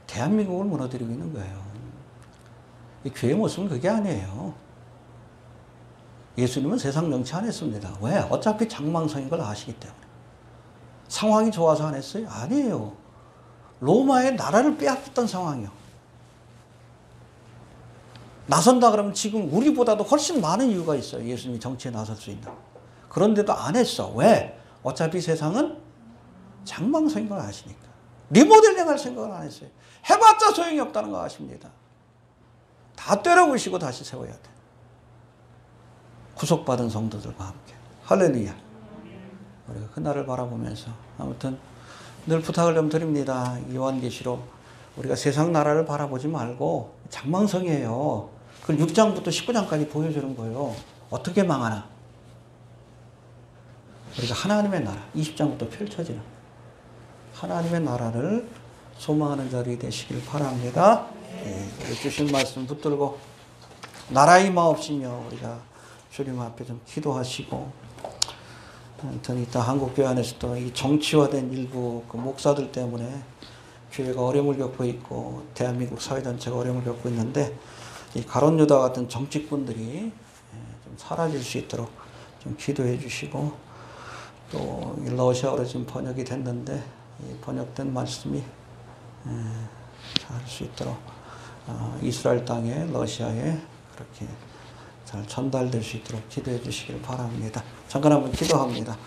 대한민국을 무너뜨리고 있는 거예요. 이 교회 모습은 그게 아니에요. 예수님은 세상 정치 안 했습니다. 왜? 어차피 장망성인 걸 아시기 때문에. 상황이 좋아서 안 했어요? 아니에요. 로마의 나라를 빼앗겼던 상황이요. 나선다 그러면 지금 우리보다도 훨씬 많은 이유가 있어요. 예수님이 정치에 나설 수 있는. 그런데도 안 했어. 왜? 어차피 세상은 장망성인 걸 아시니까. 리모델링 할 생각을 안 했어요. 해봤자 소용이 없다는 거 아십니다. 다 때려부시고 다시 세워야 돼. 구속받은 성도들과 함께. 할렐루야. 우리가 그날을 바라보면서 아무튼 늘 부탁을 좀 드립니다. 요한계시록 우리가 세상 나라를 바라보지 말고 장망성이에요. 그걸 6장부터 19장까지 보여주는 거예요. 어떻게 망하나. 우리가 하나님의 나라 20장부터 펼쳐지는 하나님의 나라를 소망하는 자들이 되시길 바랍니다. 네, 주신 말씀 붙들고 나라의 마옵시며 우리가 주님 앞에 좀 기도하시고 아무튼 이따 한국교회 안에서도 이 정치화된 일부 그 목사들 때문에 교회가 어려움을 겪고 있고 대한민국 사회 전체가 어려움을 겪고 있는데 이 가론 유다 같은 정치꾼들이 좀 사라질 수 있도록 좀 기도해 주시고 또 러시아어로 지금 번역이 됐는데 이 번역된 말씀이 잘 할 수 있도록 이스라엘 땅에 러시아에 그렇게 잘 전달될 수 있도록 기도해 주시길 바랍니다. 잠깐 한번 기도합니다.